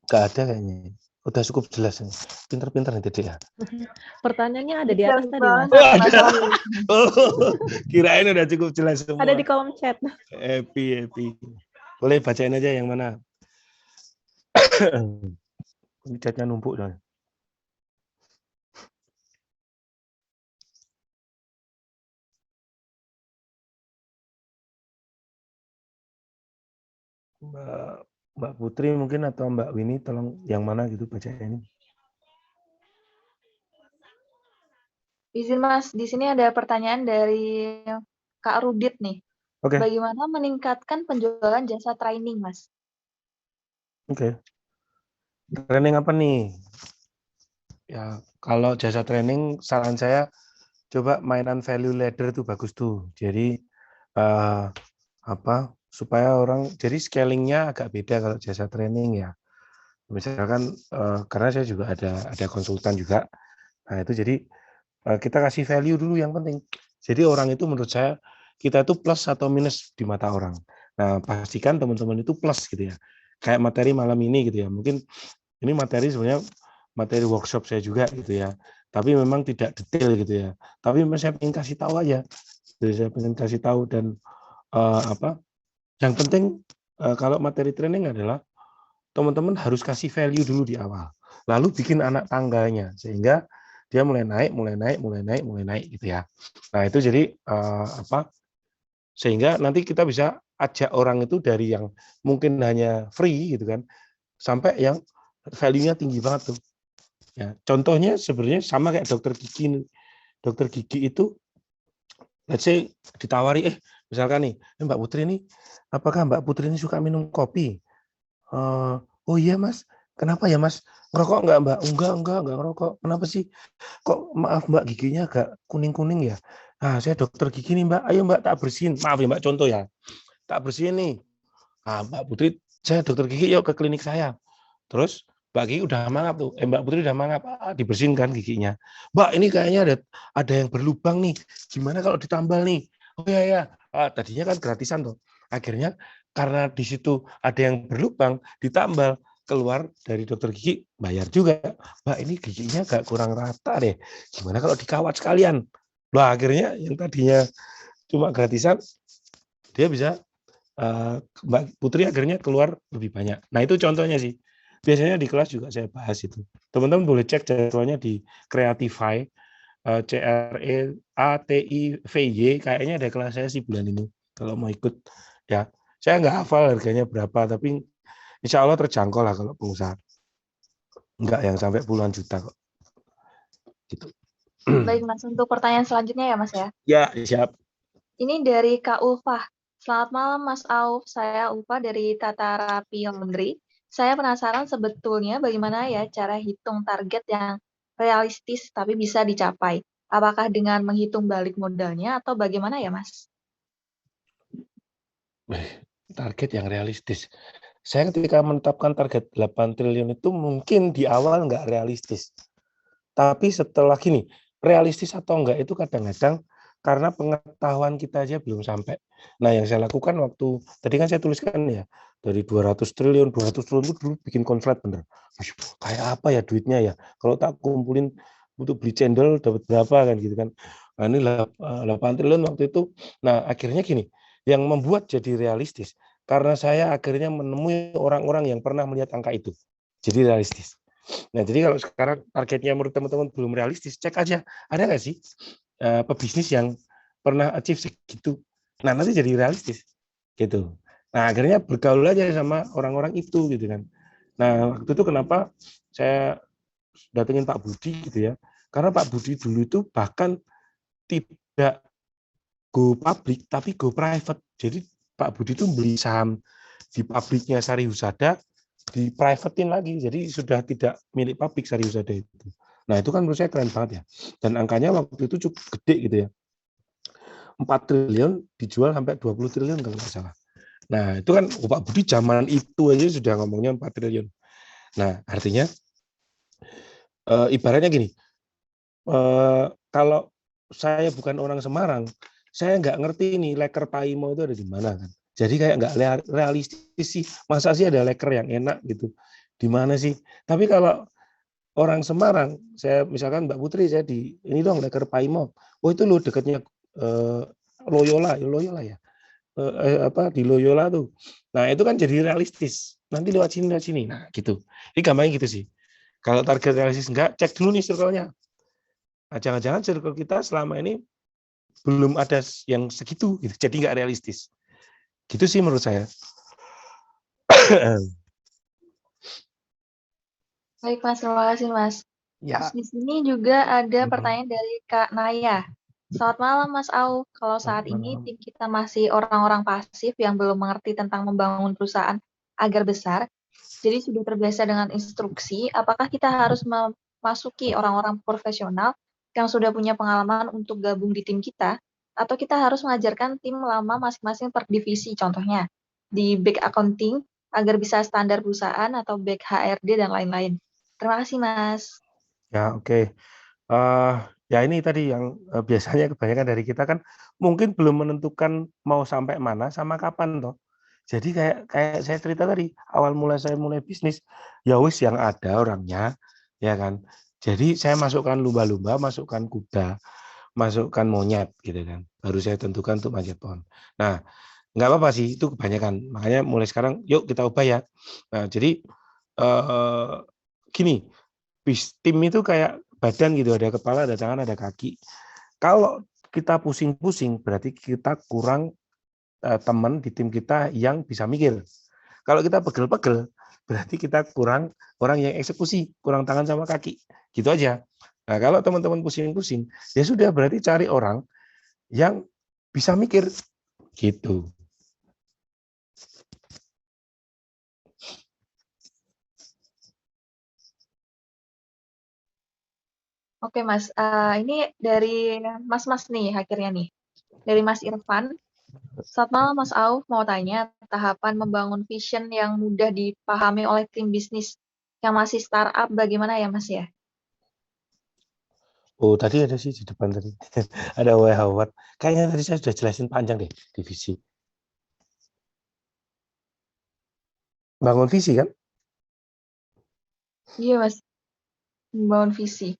Nggak ada kayaknya. Udah cukup jelas. Pinter-pinter nih Dede ya. Pertanyaannya ada di atas tadi, Mas. Oh, ada. Oh, kirain udah cukup jelas semua. Ada di kolom chat. Happy. Boleh bacain aja yang mana. Ini chatnya numpuk dong. Mbak Mbak Putri mungkin atau Mbak Winnie, tolong yang mana gitu baca ini. Izin Mas, di sini ada pertanyaan dari Kak Rudit nih. Oke. Bagaimana meningkatkan penjualan jasa training, Mas? Oke. Training apa nih? Ya, kalau jasa training, saran saya coba mainan value ladder tuh bagus tuh. Jadi supaya orang, jadi scalingnya agak beda kalau jasa training ya. Misalkan karena saya juga ada konsultan juga. Nah itu jadi kita kasih value dulu yang penting. Jadi orang itu menurut saya kita itu plus atau minus di mata orang. Nah pastikan teman-teman itu plus gitu ya. Kayak materi malam ini gitu ya. Mungkin ini materi sebenarnya materi workshop saya juga gitu ya. Tapi memang tidak detail gitu ya. Tapi memang saya ingin kasih tahu aja. Jadi saya ingin kasih tahu dan yang penting kalau materi training adalah teman-teman harus kasih value dulu di awal. Lalu bikin anak tangganya sehingga dia mulai naik gitu ya. Nah, itu jadi sehingga nanti kita bisa ajak orang itu dari yang mungkin hanya free gitu kan sampai yang value-nya tinggi banget tuh. Ya, contohnya sebenarnya sama kayak dokter gigi. Dokter gigi itu let's say ditawari misalkan nih, Mbak Putri ini apakah Mbak Putri ini suka minum kopi? Oh iya Mas, kenapa ya Mas? Ngerokok nggak Mbak? Enggak ngerokok. Kenapa sih? Kok maaf Mbak giginya agak kuning-kuning ya? Nah, saya dokter gigi nih Mbak, ayo Mbak tak bersihin. Maaf ya Mbak, contoh ya. Tak bersihin nih. Nah, Mbak Putri, saya dokter gigi, yuk ke klinik saya. Terus Mbak Gigi udah mangap tuh, Mbak Putri udah mangap, dibersihin kan giginya. Mbak ini kayaknya ada yang berlubang nih, gimana kalau ditambal nih? Oh iya ya, tadinya kan gratisan tuh. Akhirnya karena di situ ada yang berlubang, ditambal, keluar dari dokter gigi, bayar juga. Mbak ini giginya agak kurang rata deh, gimana kalau dikawat sekalian? Lah akhirnya yang tadinya cuma gratisan, dia bisa Mbak Putri akhirnya keluar lebih banyak. Nah itu contohnya sih. Biasanya di kelas juga saya bahas itu. Teman-teman boleh cek jadwalnya di Creatify, CREATIVY, kayaknya ada kelas saya sih bulan ini. Kalau mau ikut, ya saya nggak hafal harganya berapa, tapi insya Allah terjangkau lah kalau pengusaha. Nggak yang sampai puluhan juta kok. Gitu. Baik Mas, untuk pertanyaan selanjutnya ya Mas ya. Ya, siap. Ini dari Kak Ulfah. Selamat malam Mas Auf, saya Ulfah dari Tata Rapi Laundry. Saya penasaran sebetulnya bagaimana ya cara hitung target yang realistis tapi bisa dicapai. Apakah dengan menghitung balik modalnya atau bagaimana ya Mas? Target yang realistis. Saya ketika menetapkan target 8 triliun itu mungkin di awal nggak realistis. Tapi setelah gini, realistis atau enggak itu kadang-kadang karena pengetahuan kita aja belum sampai. Nah, yang saya lakukan waktu, tadi kan saya tuliskan ya, dari 200 triliun itu dulu bikin konslet bener. Kayak apa ya duitnya ya? Kalau tak kumpulin untuk beli cendol dapat berapa kan gitu kan. Nah, ini 8 triliun waktu itu. Nah, akhirnya gini, yang membuat jadi realistis, karena saya akhirnya menemui orang-orang yang pernah melihat angka itu. Jadi realistis. Nah, jadi kalau sekarang targetnya menurut teman-teman belum realistis, cek aja ada nggak sih pebisnis yang pernah achieve segitu. Nah, nanti jadi realistis gitu. Nah, akhirnya bergaul aja sama orang-orang itu gitu kan. Nah, waktu itu kenapa saya datengin Pak Budi gitu ya. Karena Pak Budi dulu itu bahkan tidak go public tapi go private. Jadi Pak Budi itu beli saham di pabriknya Sari Husada, di privatein lagi, jadi sudah tidak milik pabrik Sari Husada itu. Nah itu kan menurut saya keren banget ya, dan angkanya waktu itu cukup gede gitu ya, 4 triliun dijual sampai 20 triliun kalau nggak salah. Nah itu kan Pak Budi zaman itu aja sudah ngomongnya 4 triliun. Nah artinya ibaratnya gini, kalau saya bukan orang Semarang, saya nggak ngerti nih leker Paimo itu ada di mana kan. Jadi kayak nggak realistis sih, masa sih ada leker yang enak gitu, di mana sih? Tapi kalau orang Semarang, saya misalkan Mbak Putri, saya di ini dong leker Paimo, oh itu loh dekatnya Loyola ya, di Loyola tuh. Nah itu kan jadi realistis. Nanti lewat sini, nah gitu. Ini gampangnya gitu sih. Kalau target realistis enggak, cek dulu nih circle-nya. Nah, jangan-jangan circle kita selama ini belum ada yang segitu, gitu. Jadi nggak realistis. Gitu sih menurut saya. Baik Mas, terima kasih Mas. Terus Ya. di sini juga ada Mhm. pertanyaan dari Kak Naya. Selamat malam Mas Au. Kalau Selamat saat ini malam. tim kita masih orang-orang pasif yang belum mengerti tentang membangun perusahaan agar besar, jadi sudah terbiasa dengan instruksi, apakah kita harus memasuki orang-orang profesional yang sudah punya pengalaman untuk gabung di tim kita, atau kita harus mengajarkan tim lama masing-masing per divisi, contohnya di back accounting agar bisa standar perusahaan atau back HRD dan lain-lain. Terima kasih, Mas. Ya, oke. Ya ini tadi yang biasanya kebanyakan dari kita kan mungkin belum menentukan mau sampai mana sama kapan toh. Jadi kayak kayak saya cerita tadi, saya mulai bisnis, ya wis yang ada orangnya, ya kan. Jadi saya masukkan lumba-lumba, masukkan kuda, masukkan monyet gitu kan. Baru saya tentukan untuk manjat pohon. Nah, nggak apa-apa sih, itu kebanyakan. Makanya mulai sekarang, yuk kita ubah ya. Nah, jadi gini, tim itu kayak badan gitu, ada kepala, ada tangan, ada kaki. Kalau kita pusing-pusing, berarti kita kurang teman di tim kita yang bisa mikir. Kalau kita pegel-pegel, berarti kita kurang orang yang eksekusi, kurang tangan sama kaki. Gitu aja. Nah, kalau teman-teman pusing-pusing, ya sudah berarti cari orang yang bisa mikir. Gitu. Oke, Mas. Ini dari Mas-Mas nih akhirnya nih. Dari Mas Irfan. Selamat malam, Mas Auf. Mau tanya, tahapan membangun vision yang mudah dipahami oleh tim bisnis yang masih startup bagaimana ya, Mas ya? Oh, tadi ada sih di depan tadi. Ada Howard. Kayaknya tadi saya sudah jelasin panjang deh, divisi. Bangun visi kan? Iya, Mas. Membangun visi.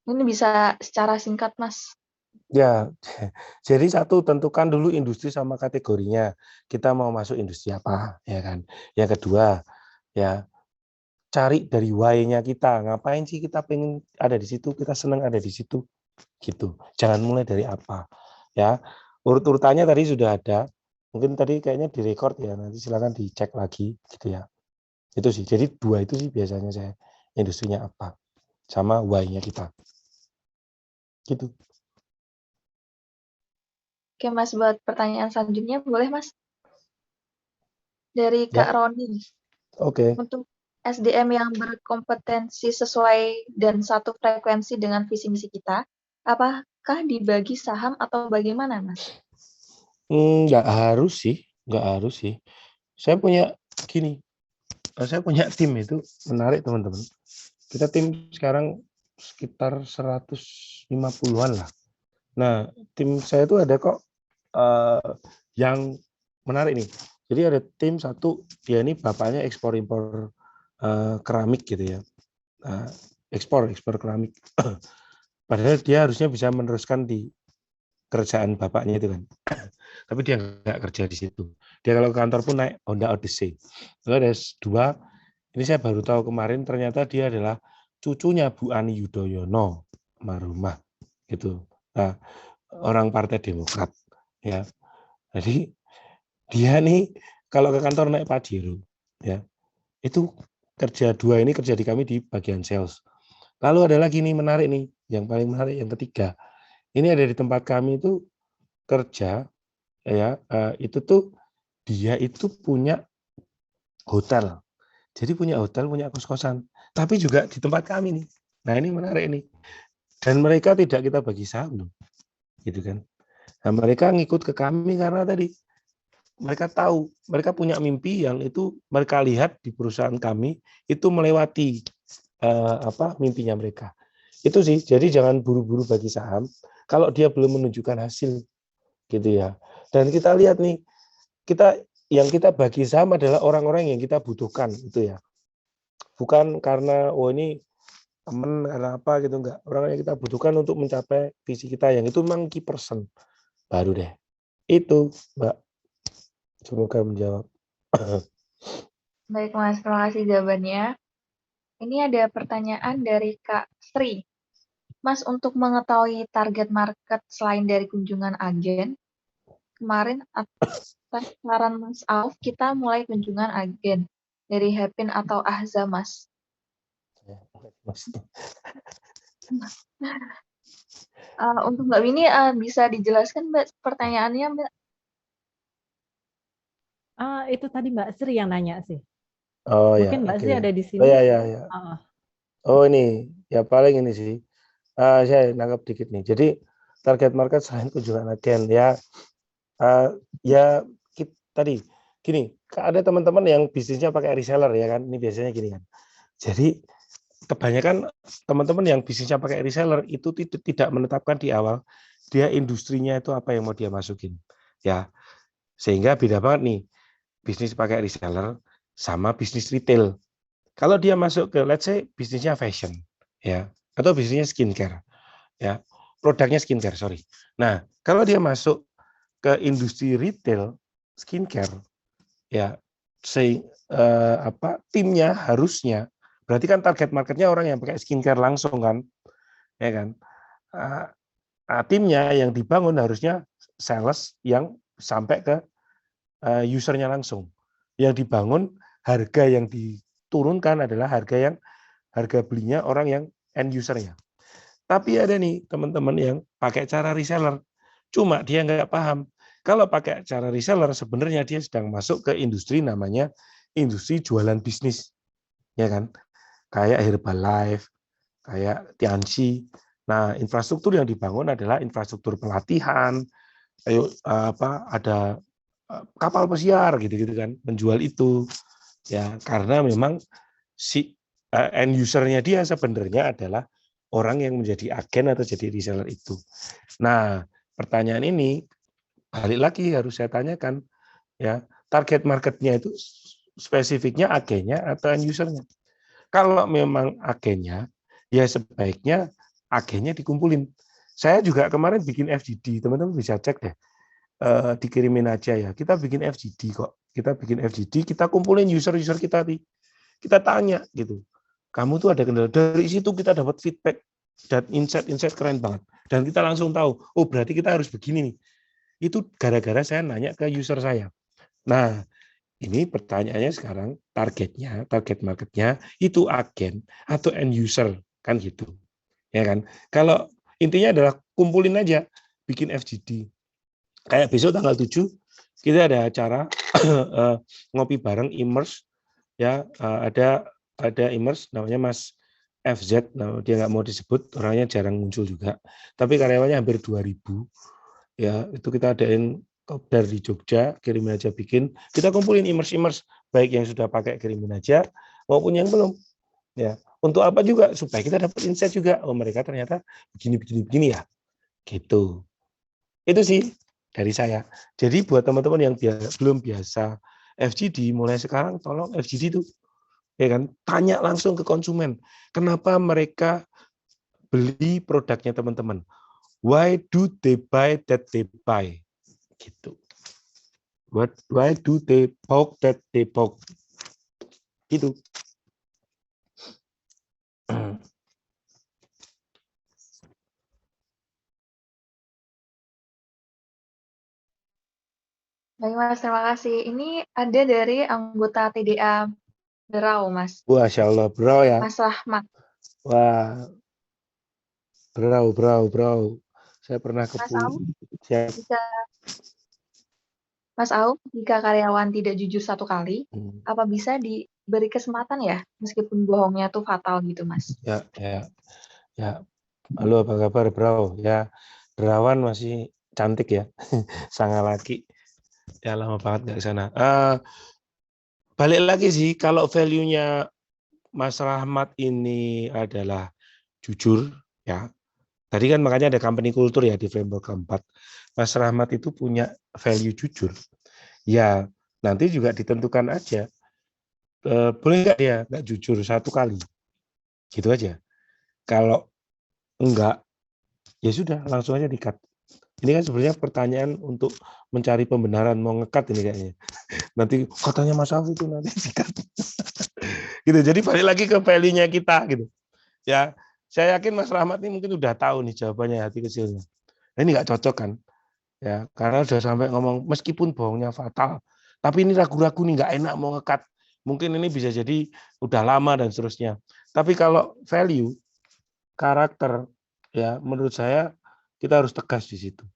Ini bisa secara singkat, Mas. Ya, jadi satu tentukan dulu industri sama kategorinya. Kita mau masuk industri apa, ya kan? Yang kedua, ya cari dari why-nya kita. Ngapain sih kita pengen ada di situ? Kita senang ada di situ, gitu. Jangan mulai dari apa, ya. Urut-urutannya tadi sudah ada. Mungkin tadi kayaknya direkord ya. Nanti silakan dicek lagi, gitu ya. Itu sih. Jadi dua itu sih biasanya saya industrinya apa, sama why-nya kita, gitu. Oke, Mas, buat pertanyaan selanjutnya, boleh, Mas? Dari Ya, Kak Roni. oke. Untuk SDM yang berkompetensi sesuai dan satu frekuensi dengan visi misi kita, apakah dibagi saham atau bagaimana, Mas? Nggak harus sih, nggak harus sih. Saya punya gini, saya punya tim itu menarik teman-teman. Kita tim sekarang sekitar 150-an lah. Nah, tim saya itu ada kok yang menarik nih. Jadi ada tim satu, dia ini bapaknya ekspor impor keramik gitu ya. Ekspor keramik. Padahal dia harusnya bisa meneruskan di kerjaan bapaknya itu kan. Tapi dia nggak kerja di situ. Dia kalau ke kantor pun naik Honda Odyssey. Lalu ada dua, ini saya baru tahu kemarin ternyata dia adalah cucunya Bu Ani Yudhoyono almarhumah gitu. Nah, orang Partai Demokrat ya. Jadi dia nih kalau ke kantor naik Pajero ya. Itu kerja dua ini kerja di kami di bagian sales. Lalu ada lagi nih menarik nih, yang paling menarik yang ketiga. Ini ada di tempat kami itu kerja ya, itu tuh dia itu punya hotel. Jadi punya hotel, punya kos-kosan, tapi juga di tempat kami nih. Nah, ini menarik nih. Dan mereka tidak kita bagi saham loh, gitu kan. Nah, mereka ngikut ke kami karena tadi mereka tahu, mereka punya mimpi yang itu mereka lihat di perusahaan kami itu melewati mimpinya mereka. Itu sih. Jadi jangan buru-buru bagi saham kalau dia belum menunjukkan hasil, gitu ya. Dan kita lihat nih, yang kita bagi saham adalah orang-orang yang kita butuhkan, itu ya. Bukan karena ini teman karena apa gitu, enggak. Orang yang kita butuhkan untuk mencapai visi kita yang itu memang key person. Baru deh. Itu, Mbak. Semoga menjawab. Baik, Mas. Terima kasih jawabannya. Ini ada pertanyaan dari Kak Sri. Mas, untuk mengetahui target market selain dari kunjungan agen, kemarin atas saran Mas Auf, kita mulai kunjungan agen dari Happin atau Ahza, Mas. Untuk Mbak Winnie, bisa dijelaskan Mbak pertanyaannya Mbak? Itu tadi Mbak Sri yang nanya sih. Oh ya, Mungkin Mbak oke. Sri ada di Oh sini. ya, ya, ya. Oh ini, ya paling ini sih. Saya nangkap dikit nih. Jadi target market selain kunjungan agen ya, ya tadi gini, ada teman-teman yang bisnisnya pakai reseller ya kan. Ini biasanya gini kan. Jadi kebanyakan teman-teman yang bisnisnya pakai reseller itu tidak menetapkan di awal dia industrinya itu apa yang mau dia masukin. Ya, sehingga beda banget nih bisnis pakai reseller sama bisnis retail. Kalau dia masuk ke let's say bisnisnya fashion ya atau bisnisnya skincare ya, produknya skincare, sorry. Nah, kalau dia masuk ke industri retail skincare ya, timnya harusnya berarti kan target marketnya orang yang pakai skincare langsung kan, ya kan. Timnya yang dibangun harusnya sales yang sampai ke usernya langsung. Yang dibangun harga yang diturunkan adalah harga belinya orang yang end usernya. Tapi ada nih teman-teman yang pakai cara reseller, cuma dia nggak paham. Kalau pakai cara reseller sebenarnya dia sedang masuk ke industri namanya industri jualan bisnis, ya kan? Kayak Herbalife, kayak Tianxi. Nah, infrastruktur yang dibangun adalah infrastruktur pelatihan, ada kapal pesiar gitu-gitu kan, menjual itu. Ya, karena memang si end usernya dia sebenarnya adalah orang yang menjadi agen atau jadi reseller itu. Nah, pertanyaan ini balik lagi harus saya tanyakan ya, target marketnya itu spesifiknya agennya atau end usernya. Kalau memang agennya, ya sebaiknya agennya dikumpulin. Saya juga kemarin bikin FGD, teman-teman bisa cek deh, dikirimin aja ya. Kita bikin FGD kok, kita bikin FGD, kita kumpulin user-user kita nih, kita tanya gitu. Kamu tuh ada kendala, dari situ kita dapat feedback dan insight keren banget. Dan kita langsung tahu, oh berarti kita harus begini nih. Itu gara-gara saya nanya ke user saya. Nah, ini pertanyaannya sekarang target marketnya itu agen atau end user kan gitu, ya kan? Kalau intinya adalah kumpulin aja, bikin FGD. Kayak besok tanggal 7 kita ada acara ngopi bareng Immerse ya, ada Immerse namanya Mas FZ, nah, dia nggak mau disebut, orangnya jarang muncul juga, tapi karyawannya hampir 2000 ya, itu kita adain kopdar di Jogja, kirimin aja bikin, kita kumpulin Immerse baik yang sudah pakai kirimin aja maupun yang belum ya. Untuk apa juga? Supaya kita dapat insight juga, oh mereka ternyata begini ya gitu. Itu sih dari saya. Jadi buat teman-teman yang belum biasa FGD, mulai sekarang tolong FGD itu ya kan, tanya langsung ke konsumen kenapa mereka beli produknya teman-teman, why do they buy that they buy gitu. Why do they bought that they bought? Gitu. Baik Mas, terima kasih. Ini ada dari anggota TDA Berau Mas. Wah, Masya Allah, bro ya. Mas Rahmat. Wah, bro. Saya pernah ke Mas Au, jika karyawan tidak jujur satu kali, apa bisa diberi kesempatan ya, meskipun bohongnya tuh fatal gitu, Mas? Ya. Halo, apa kabar, bro? Ya, Derawan masih cantik ya, sangat laki. Ya lama banget nggak ke sana. Balik lagi sih, kalau value-nya Mas Rahmat ini adalah jujur, ya. Tadi kan makanya ada company culture ya di framework keempat. Mas Rahmat itu punya value jujur. Ya, nanti juga ditentukan aja. Boleh nggak dia nggak jujur satu kali? Gitu aja. Kalau enggak, ya sudah langsung aja di-cut. Ini kan sebenarnya pertanyaan untuk mencari pembenaran, mau nge-cut ini kayaknya. Nanti katanya Mas Alfi itu nanti di-cut. Gitu. Jadi balik lagi ke value-nya kita gitu. Ya, saya yakin Mas Rahmat ini mungkin udah tahu nih jawabannya hati kecilnya. Nah, ini nggak cocok kan? Ya, karena udah sampai ngomong meskipun bohongnya fatal, tapi ini ragu-ragu nih nggak enak mau nge-cut. Mungkin ini bisa jadi udah lama dan seterusnya. Tapi kalau value, karakter, ya menurut saya kita harus tegas di situ.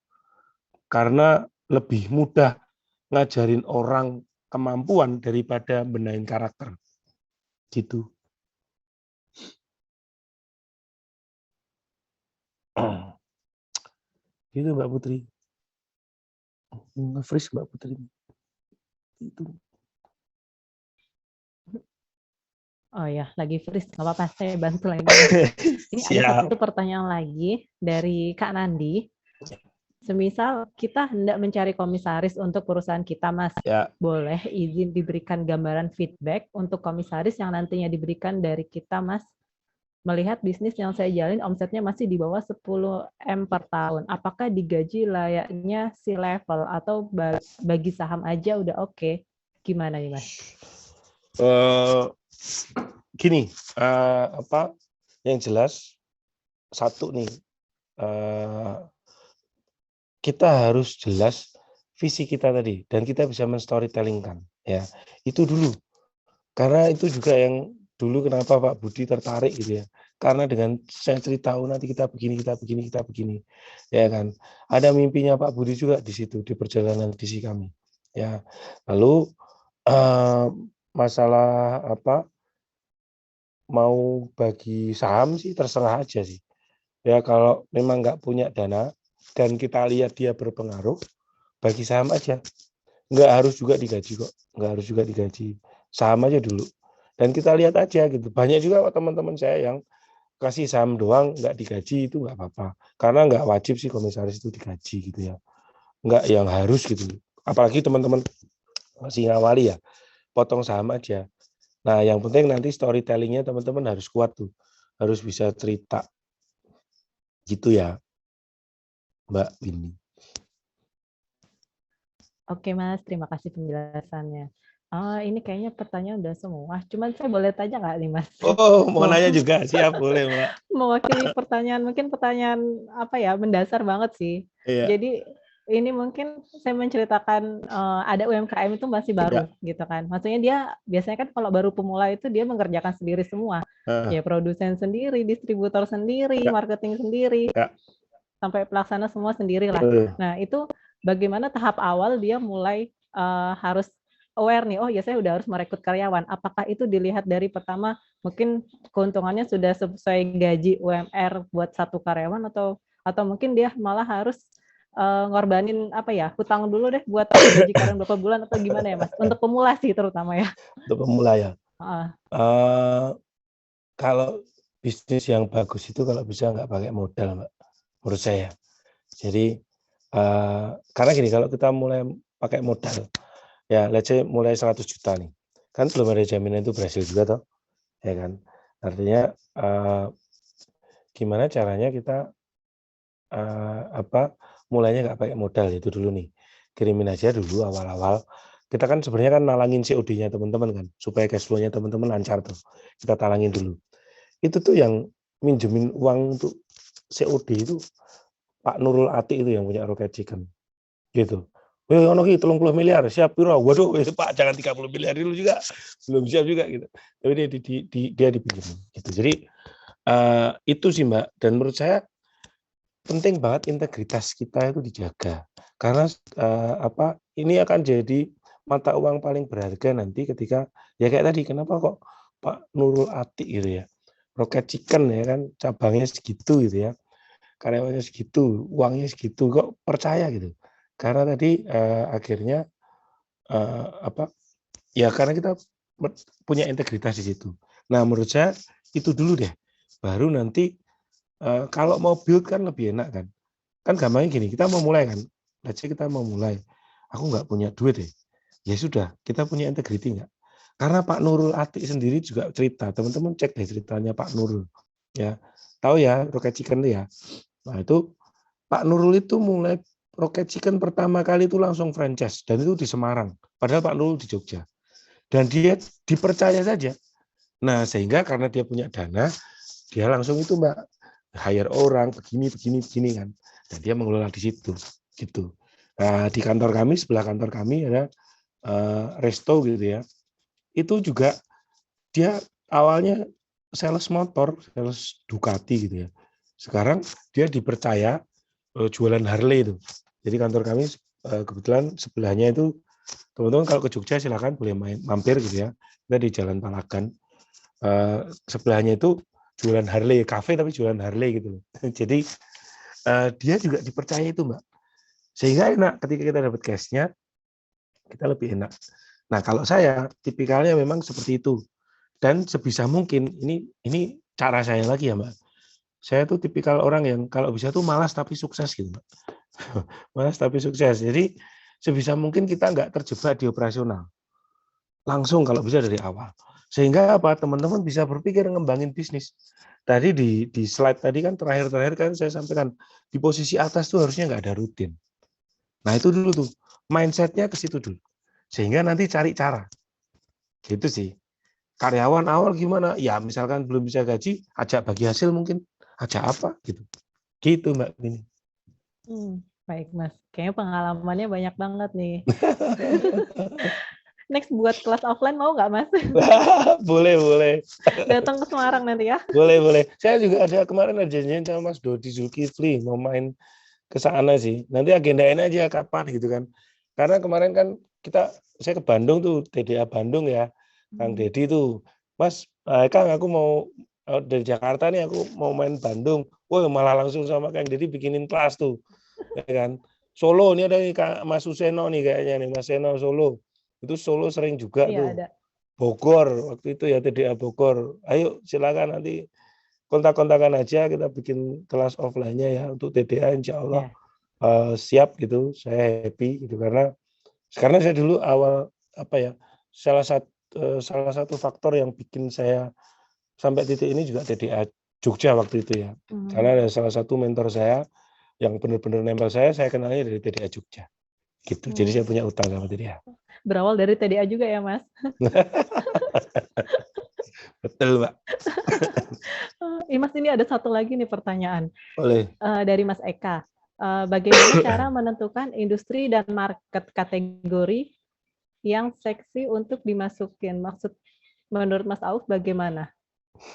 Karena lebih mudah ngajarin orang kemampuan daripada benahin karakter. Gitu. Gitu Mbak Putri. Nge-freeze Mbak Putri. Itu. Oh ya, lagi freeze. Nggak apa-apa, saya bantu lagi. Ini ada satu pertanyaan lagi dari Kak Nandi. Semisal kita hendak mencari komisaris untuk perusahaan kita, Mas. Ya. Boleh izin diberikan gambaran feedback untuk komisaris yang nantinya diberikan dari kita, Mas. Melihat bisnis yang saya jalin omsetnya masih di bawah 10 M per tahun. Apakah digaji layaknya si level atau bagi saham aja udah oke? Gimana nih, Mas? Gini, apa yang jelas satu nih, kita harus jelas visi kita tadi dan kita bisa men-storytellingkan, ya itu dulu. Karena itu juga yang dulu kenapa Pak Budi tertarik gitu ya. Karena dengan saya cerita nanti kita begini, ya kan. Ada mimpinya Pak Budi juga di situ di perjalanan visi kami, ya. Lalu masalah apa? Mau bagi saham sih terserah aja sih. Ya kalau memang nggak punya dana dan kita lihat dia berpengaruh, bagi saham aja. Nggak harus juga digaji kok, nggak harus juga digaji. Saham aja dulu. Dan kita lihat aja gitu. Banyak juga teman-teman saya yang kasih saham doang nggak digaji itu nggak apa-apa. Karena nggak wajib sih komisaris itu digaji gitu ya. Nggak yang harus gitu. Apalagi teman-teman masih ngawali ya, potong saham aja. Nah, yang penting nanti storytelling-nya teman-teman harus kuat tuh. Harus bisa cerita. Gitu ya, Mbak Winnie. Oke, Mas. Terima kasih penjelasannya. Ini kayaknya pertanyaan udah semua. Cuman saya boleh tanya nggak nih, Mas? Oh, mau nanya juga. Siap, boleh, Mbak. Mewakili pertanyaan, mungkin pertanyaan apa ya, mendasar banget sih. Iya. Jadi ini mungkin saya menceritakan ada UMKM itu masih baru gitu kan. Maksudnya dia biasanya kan kalau baru pemula itu dia mengerjakan sendiri semua. Ya produsen sendiri, distributor sendiri, marketing sendiri, sampai pelaksana semua sendiri lah. Nah itu bagaimana tahap awal dia mulai harus aware nih, oh ya saya udah harus merekrut karyawan. Apakah itu dilihat dari pertama mungkin keuntungannya sudah sesuai gaji UMR buat satu karyawan atau mungkin dia malah harus ngorbanin apa ya, hutang dulu deh buat gaji karyawan berapa bulan atau gimana ya Mas? Untuk pemula sih terutama ya. Untuk pemula ya. Kalau bisnis yang bagus itu kalau bisa nggak pakai modal, Mbak, menurut saya. Jadi karena gini, kalau kita mulai pakai modal, ya let's say mulai 100 juta nih, kan belum ada jaminan itu berhasil juga toh, ya kan. Artinya gimana caranya kita mulainya nggak pakai modal itu dulu nih. Kirimin aja dulu awal-awal. Kita kan sebenarnya kan nalangin COD-nya teman-teman kan, supaya cash flow-nya teman-teman lancar tuh. Kita talangin dulu. Itu tuh yang minjemin uang untuk COD itu Pak Nurul Ati itu yang punya Rocket Chicken. Gitu. Ono ki 30 miliar, siap piro? Waduh, Pak jangan 30 miliar dulu juga. Belum siap juga gitu. Tapi dia dipinjemin gitu. Jadi itu sih Mbak, dan menurut saya penting banget integritas kita itu dijaga. Karena ini akan jadi mata uang paling berharga nanti ketika ya kayak tadi, kenapa kok Pak Nurul Ati gitu ya. Rocket Chicken ya kan cabangnya segitu gitu ya. Karyawannya segitu, uangnya segitu, kok percaya gitu. Karena tadi akhirnya ya karena kita punya integritas di situ. Nah, menurut saya itu dulu deh. Baru nanti kalau mau build kan lebih enak kan. Kan gampangnya gini, kita mau mulai kan. Let's say kita mau mulai. Aku nggak punya duit deh. Ya sudah, kita punya integriti nggak? Karena Pak Nurul Ati sendiri juga cerita. Teman-teman cek deh ceritanya Pak Nurul. Ya, tahu ya Rocket Chicken itu ya. Nah itu Pak Nurul itu mulai Rocket Chicken pertama kali itu langsung franchise. Dan itu di Semarang. Padahal Pak Nurul di Jogja. Dan dia dipercaya saja. Nah sehingga karena dia punya dana, dia langsung itu Mbak, hire orang begini kan, dan dia mengelola di situ gitu. Nah, di kantor kami, sebelah kantor kami ada resto gitu ya, itu juga dia awalnya sales motor, sales Ducati gitu ya. Sekarang dia dipercaya jualan Harley itu. Jadi kantor kami kebetulan sebelahnya itu, teman-teman kalau ke Jogja silakan boleh mampir gitu ya. Kita di Jalan Palagan. Sebelahnya itu jualan Harley, kafe tapi jualan Harley gitu. Jadi dia juga dipercaya itu, Mbak. Sehingga enak ketika kita dapat cashnya, kita lebih enak. Nah, kalau saya tipikalnya memang seperti itu. Dan sebisa mungkin ini cara saya lagi ya, Mbak. Saya tuh tipikal orang yang kalau bisa tuh malas tapi sukses gitu, Mbak. Malas tapi sukses. Jadi sebisa mungkin kita nggak terjebak di operasional. Langsung kalau bisa dari awal. Sehingga apa? Teman-teman bisa berpikir ngembangin bisnis. Tadi di slide tadi kan terakhir kan saya sampaikan di posisi atas tuh harusnya nggak ada rutin. Nah itu dulu tuh mindsetnya ke situ dulu. Sehingga nanti cari cara. Gitu sih. Karyawan awal gimana? Ya misalkan belum bisa gaji, ajak bagi hasil mungkin, ajak apa gitu. Gitu Mbak Vini. Baik Mas, kayaknya pengalamannya banyak banget nih. Next buat kelas offline mau nggak Mas? Boleh. Datang ke Semarang nanti ya. Boleh. Saya juga ada kemarin ada janjian sama Mas Dodi Zulkifli mau main ke sana sih. Nanti agendain aja kapan gitu kan. Karena kemarin kan saya ke Bandung tuh, TDA Bandung ya. Kang Dedi tuh, Mas, Kang aku mau dari Jakarta nih aku mau main Bandung. Wah malah langsung sama Kang Dedi bikinin kelas tuh, ya kan. Solo ini ada Mas Suseno nih kayaknya nih, Mas Seno Solo. Itu Solo sering juga Iya, tuh. ada. Bogor waktu itu ya TDA Bogor. Ayo silakan nanti kontak-kontakan aja kita bikin kelas offline-nya ya untuk TDA Insya Allah siap gitu. Saya happy gitu karena saya dulu awal salah satu faktor yang bikin saya sampai titik ini juga TDA Jogja waktu itu ya. Karena ada salah satu mentor saya yang benar-benar nempel saya kenalnya dari TDA Jogja. Gitu. Jadi saya punya utang sama TDA. Berawal dari TDA juga ya, Mas? Betul, Mbak. Mas, ini ada satu lagi nih pertanyaan. Boleh. Dari Mas Eka. Bagaimana cara menentukan industri dan market kategori yang seksi untuk dimasukin? Menurut Mas Auf bagaimana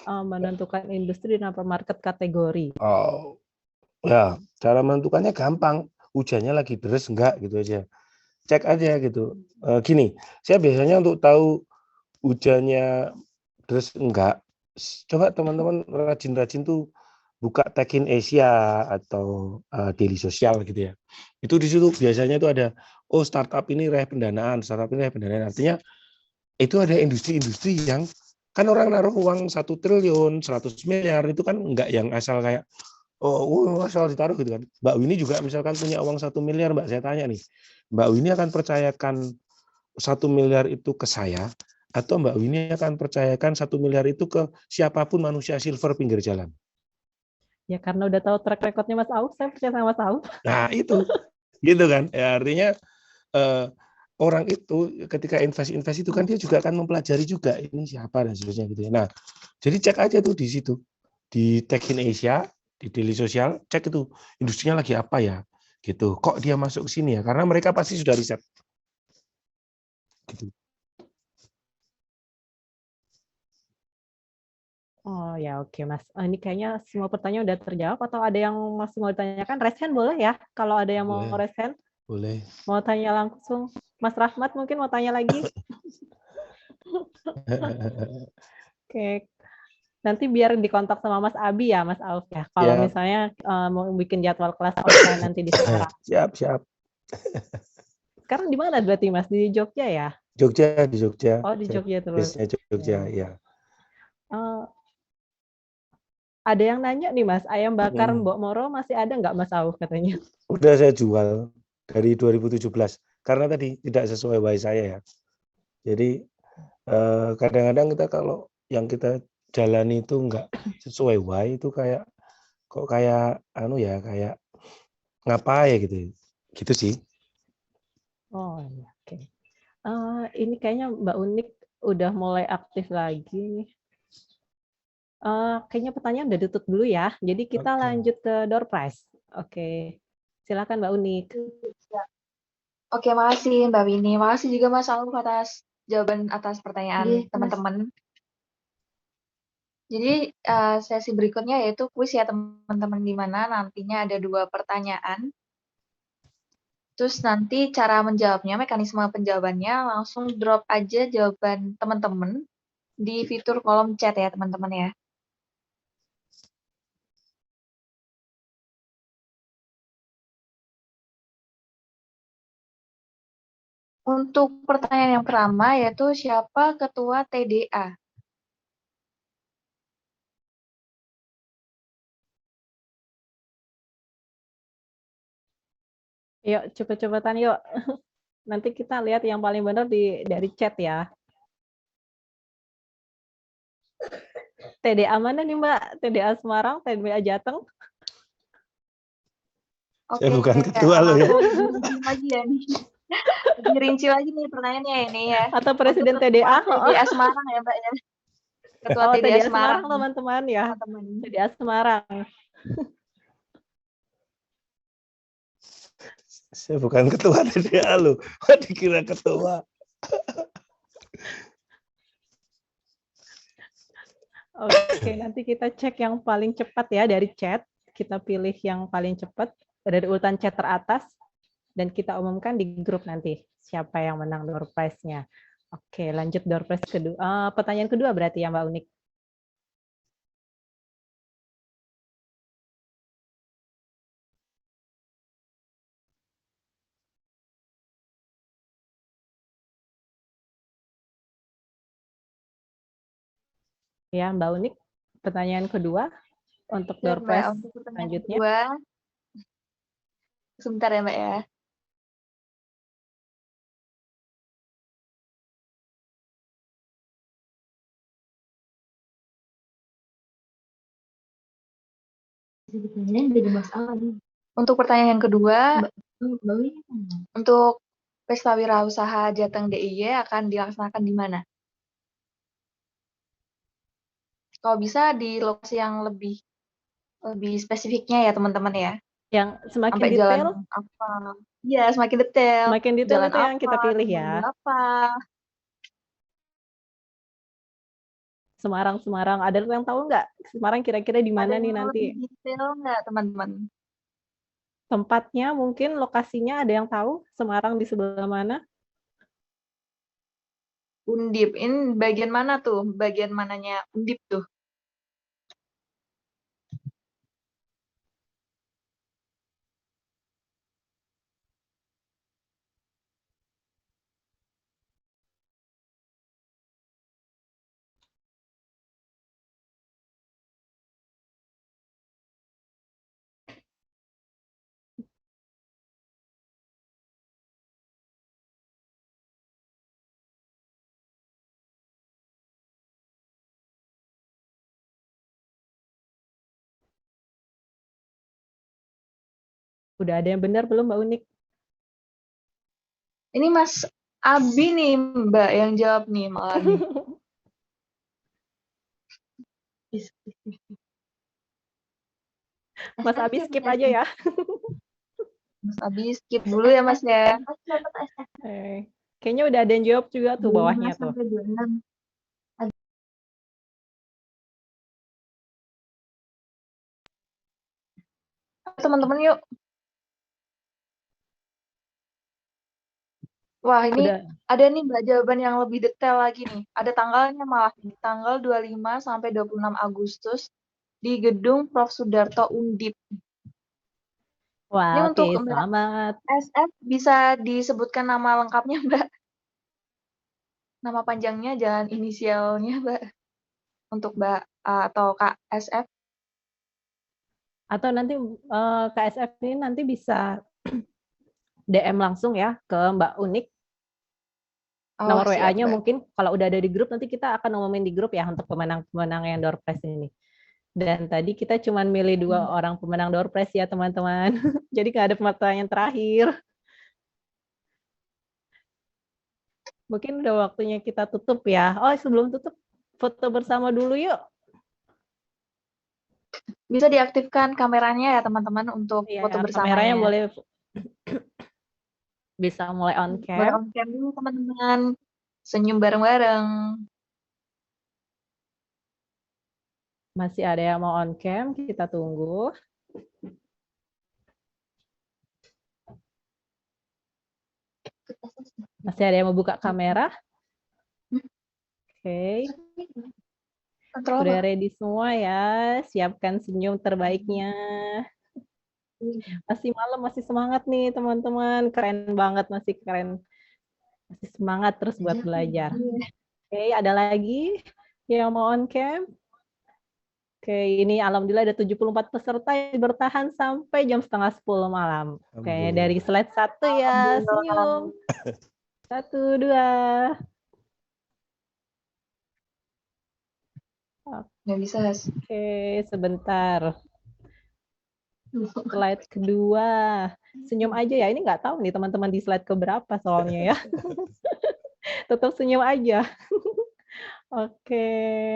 menentukan industri dan market kategori? Oh, ya cara menentukannya gampang. Hujannya lagi deres enggak gitu aja. Cek aja gitu. Gini, saya biasanya untuk tahu hujannya deres enggak, coba teman-teman rajin-rajin tuh buka Tech in Asia atau Daily Sosial gitu ya. Itu di situ biasanya itu ada startup ini raih pendanaan, artinya itu ada industri-industri yang kan orang naruh uang 1 triliun, 100 miliar itu kan enggak yang asal kayak asal ditaruh gitu kan. Mbak Winnie juga misalkan punya uang 1 miliar, Mbak, saya tanya nih. Mbak Winnie akan percayakan 1 miliar itu ke saya atau Mbak Winnie akan percayakan 1 miliar itu ke siapapun manusia silver pinggir jalan? Ya karena udah tahu track record-nya Mas Auf, saya percaya sama Mas Auf. Nah itu, gitu kan. Ya, artinya orang itu ketika investasi itu kan dia juga akan mempelajari juga ini siapa dan seterusnya gitu ya. Nah, jadi cek aja tuh di situ di Tech in Asia, di Daily Sosial, cek itu industrinya lagi apa ya, gitu. Kok dia masuk ke sini ya? Karena mereka pasti sudah riset. Gitu. Oh ya oke Mas. Ini kayaknya semua pertanyaan udah terjawab atau ada yang masih mau ditanyakan? Raise hand boleh ya? Kalau ada yang mau raise hand. Boleh. Mau tanya langsung. Mas Rahmat mungkin mau tanya lagi? Oke. Nanti biar dikontak sama Mas Abi ya, Mas Auf ya. Kalau misalnya mau bikin jadwal kelas offline nanti di Semarang. Siap. Sekarang di mana berarti Mas? Di Jogja ya? Di Jogja. Oh, di Jogja terus. Biasanya Jogja, ya. Ada yang nanya nih Mas, ayam bakar Mbok Moro masih ada nggak Mas Auf katanya? Udah saya jual dari 2017 karena tadi tidak sesuai WAI saya ya. Jadi kadang-kadang kita kalau yang kita jalani itu nggak sesuai WAI itu kayak kayak ngapa ya gitu sih. Oh iya, oke. Ini kayaknya Mbak Unik udah mulai aktif lagi nih. Kayaknya pertanyaan udah ditutup dulu ya. Jadi kita lanjut ke door prize. Oke. Silakan Mbak Unik. Oke, makasih Mbak Winnie. Makasih juga Mas Auf atas jawaban atas pertanyaan teman-teman. Jadi sesi berikutnya yaitu kuis ya teman-teman, di mana nantinya ada 2 pertanyaan. Terus nanti cara menjawabnya, mekanisme penjawabannya langsung drop aja jawaban teman-teman di fitur kolom chat ya teman-teman ya. Untuk pertanyaan yang pertama yaitu siapa ketua TDA? Yuk, cepet-cepetan yuk. Nanti kita lihat yang paling benar dari chat ya. TDA mana nih Mbak? TDA Semarang, TDA Jateng? Saya Oke, bukan ketua loh ya. Dirinci lagi ya nih. Dirinci lagi nih pertanyaannya ini ya. Atau Presiden Untuk TDA? TDA Semarang ya Mbak ya. Ketua Oh, TDA TDA Semarang teman-teman ya. teman-teman. TDA Semarang. Saya bukan ketua TDA loh. Kok dikira ketua? Oke, nanti kita cek yang paling cepat ya dari chat. Kita pilih yang paling cepat dari urutan chat teratas dan kita umumkan di grup nanti siapa yang menang door prize-nya. Oke, lanjut door prize kedua. Pertanyaan kedua berarti ya Mbak Unik. Ya, Mbak Unik. Pertanyaan kedua untuk door prize Untuk pertanyaan selanjutnya. kedua, sebentar ya Mbak ya. Untuk pertanyaan yang kedua, untuk Pesta Wirausaha Jateng DIY akan dilaksanakan di mana? Kalau bisa di lokasi yang lebih spesifiknya ya teman-teman ya. Yang semakin Sampai detail, jalan apa? Iya, semakin detail. semakin detail Jalan itu yang apa? kita pilih Nomor ya. berapa? Semarang. Ada yang tahu nggak? Semarang kira-kira di mana Ada nih yang nanti? lebih detail nggak teman-teman? Tempatnya mungkin, lokasinya ada yang tahu? Semarang di sebelah mana? Undip. Ini bagian mana tuh? Bagian mananya Undip tuh? Udah ada yang benar belum Mbak Unik? Ini Mas Abi nih Mbak yang jawab nih malah nih. Mas Abi skip aja ya. Mas Abi skip dulu ya Mas ya. Kayaknya udah ada yang jawab juga tuh bawahnya tuh. Teman-teman yuk. Wah, ini Udah. ada nih Mbak jawaban yang lebih detail lagi nih. Ada tanggalnya malah nih, tanggal 25 sampai 26 Agustus di gedung Prof. Sudarto Undip. Ini Wah, untuk oke, Mbak selamat. SF bisa disebutkan nama lengkapnya Mbak? Nama panjangnya jangan inisialnya Mbak. Untuk Mbak atau Kak SF. Atau nanti KSF ini nanti bisa DM langsung ya ke Mbak Unik. Nomor WA-nya mungkin kalau udah ada di grup nanti kita akan ngomongin di grup ya untuk pemenang-pemenang yang door prize ini. Dan tadi kita cuma milih 2 orang pemenang door prize ya teman-teman. Jadi nggak ada pertanyaan terakhir. Mungkin udah waktunya kita tutup ya. Oh, sebelum tutup foto bersama dulu yuk. Bisa diaktifkan kameranya ya teman-teman untuk foto bersamanya. Kameranya boleh bisa mulai on cam. Boleh on cam dulu teman-teman. Senyum bareng-bareng. Masih ada yang mau on cam, kita tunggu. Masih ada yang mau buka kamera? Oke. Udah ready semua ya, siapkan senyum terbaiknya. Masih malam, masih semangat nih teman-teman, keren banget, masih keren. Masih semangat terus buat belajar. Oke, ada lagi yang mau on cam? Oke, ini alhamdulillah ada 74 peserta yang bertahan sampai jam 9:30 malam. Oke, dari slide 1 ya, senyum. 1, 2. Nggak bisa. Oke, sebentar. Slide kedua. Senyum aja ya, ini nggak tahu nih teman-teman di slide keberapa soalnya ya. Tetap senyum aja. Oke,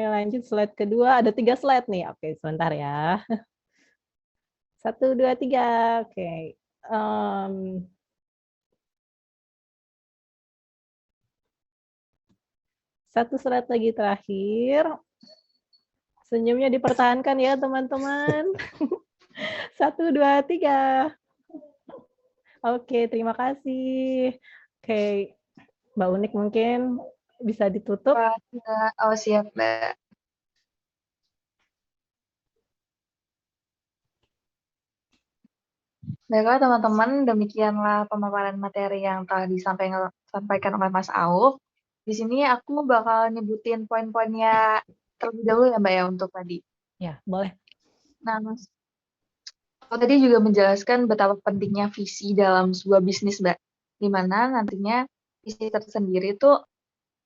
lanjut slide kedua. Ada 3 slide nih. Oke, sebentar ya. 1, 2, 3. Oke. Satu slide lagi terakhir. Senyumnya dipertahankan ya, teman-teman. 1, 2, 3. Oke, terima kasih. Oke, Mbak Unik mungkin bisa ditutup. Oh, siap, Mbak. Baiklah teman-teman, demikianlah pemaparan materi yang telah disampaikan oleh Mas Auf. Di sini aku bakal nyebutin poin-poinnya terlebih dahulu ya Mbak ya untuk tadi. Ya, boleh. Nah, Mas tadi juga menjelaskan betapa pentingnya visi dalam sebuah bisnis, Mbak. Di mana nantinya visi tersendiri itu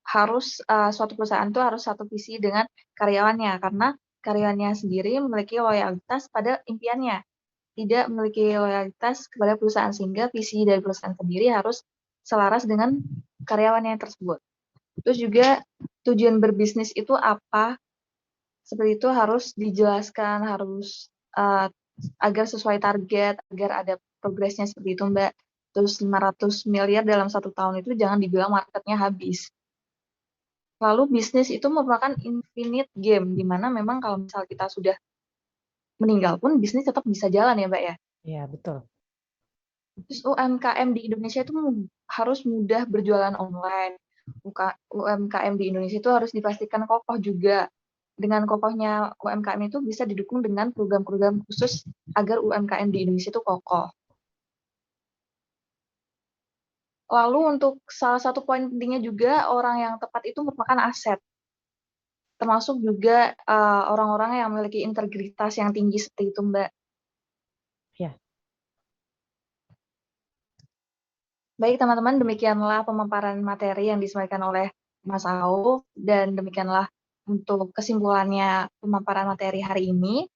harus suatu perusahaan itu harus satu visi dengan karyawannya karena karyawannya sendiri memiliki loyalitas pada impiannya, tidak memiliki loyalitas kepada perusahaan sehingga visi dari perusahaan sendiri harus selaras dengan karyawannya tersebut. Terus juga tujuan berbisnis itu apa? Seperti itu harus dijelaskan, harus agar sesuai target, agar ada progresnya seperti itu, Mbak. Terus 500 miliar dalam 1 tahun itu jangan dibilang marketnya habis. Lalu bisnis itu merupakan infinite game, di mana memang kalau misal kita sudah meninggal pun bisnis tetap bisa jalan ya, Mbak ya? Iya, betul. Terus UMKM di Indonesia itu harus mudah berjualan online. UMKM di Indonesia itu harus dipastikan kokoh juga. Dengan kokohnya UMKM itu bisa didukung dengan program-program khusus agar UMKM di Indonesia itu kokoh. Lalu untuk salah satu poin pentingnya juga orang yang tepat itu merupakan aset. Termasuk juga orang-orang yang memiliki integritas yang tinggi seperti itu, Mbak. Ya. Baik teman-teman, demikianlah pemaparan materi yang disampaikan oleh Mas Auf, dan demikianlah untuk kesimpulannya pemaparan materi hari ini.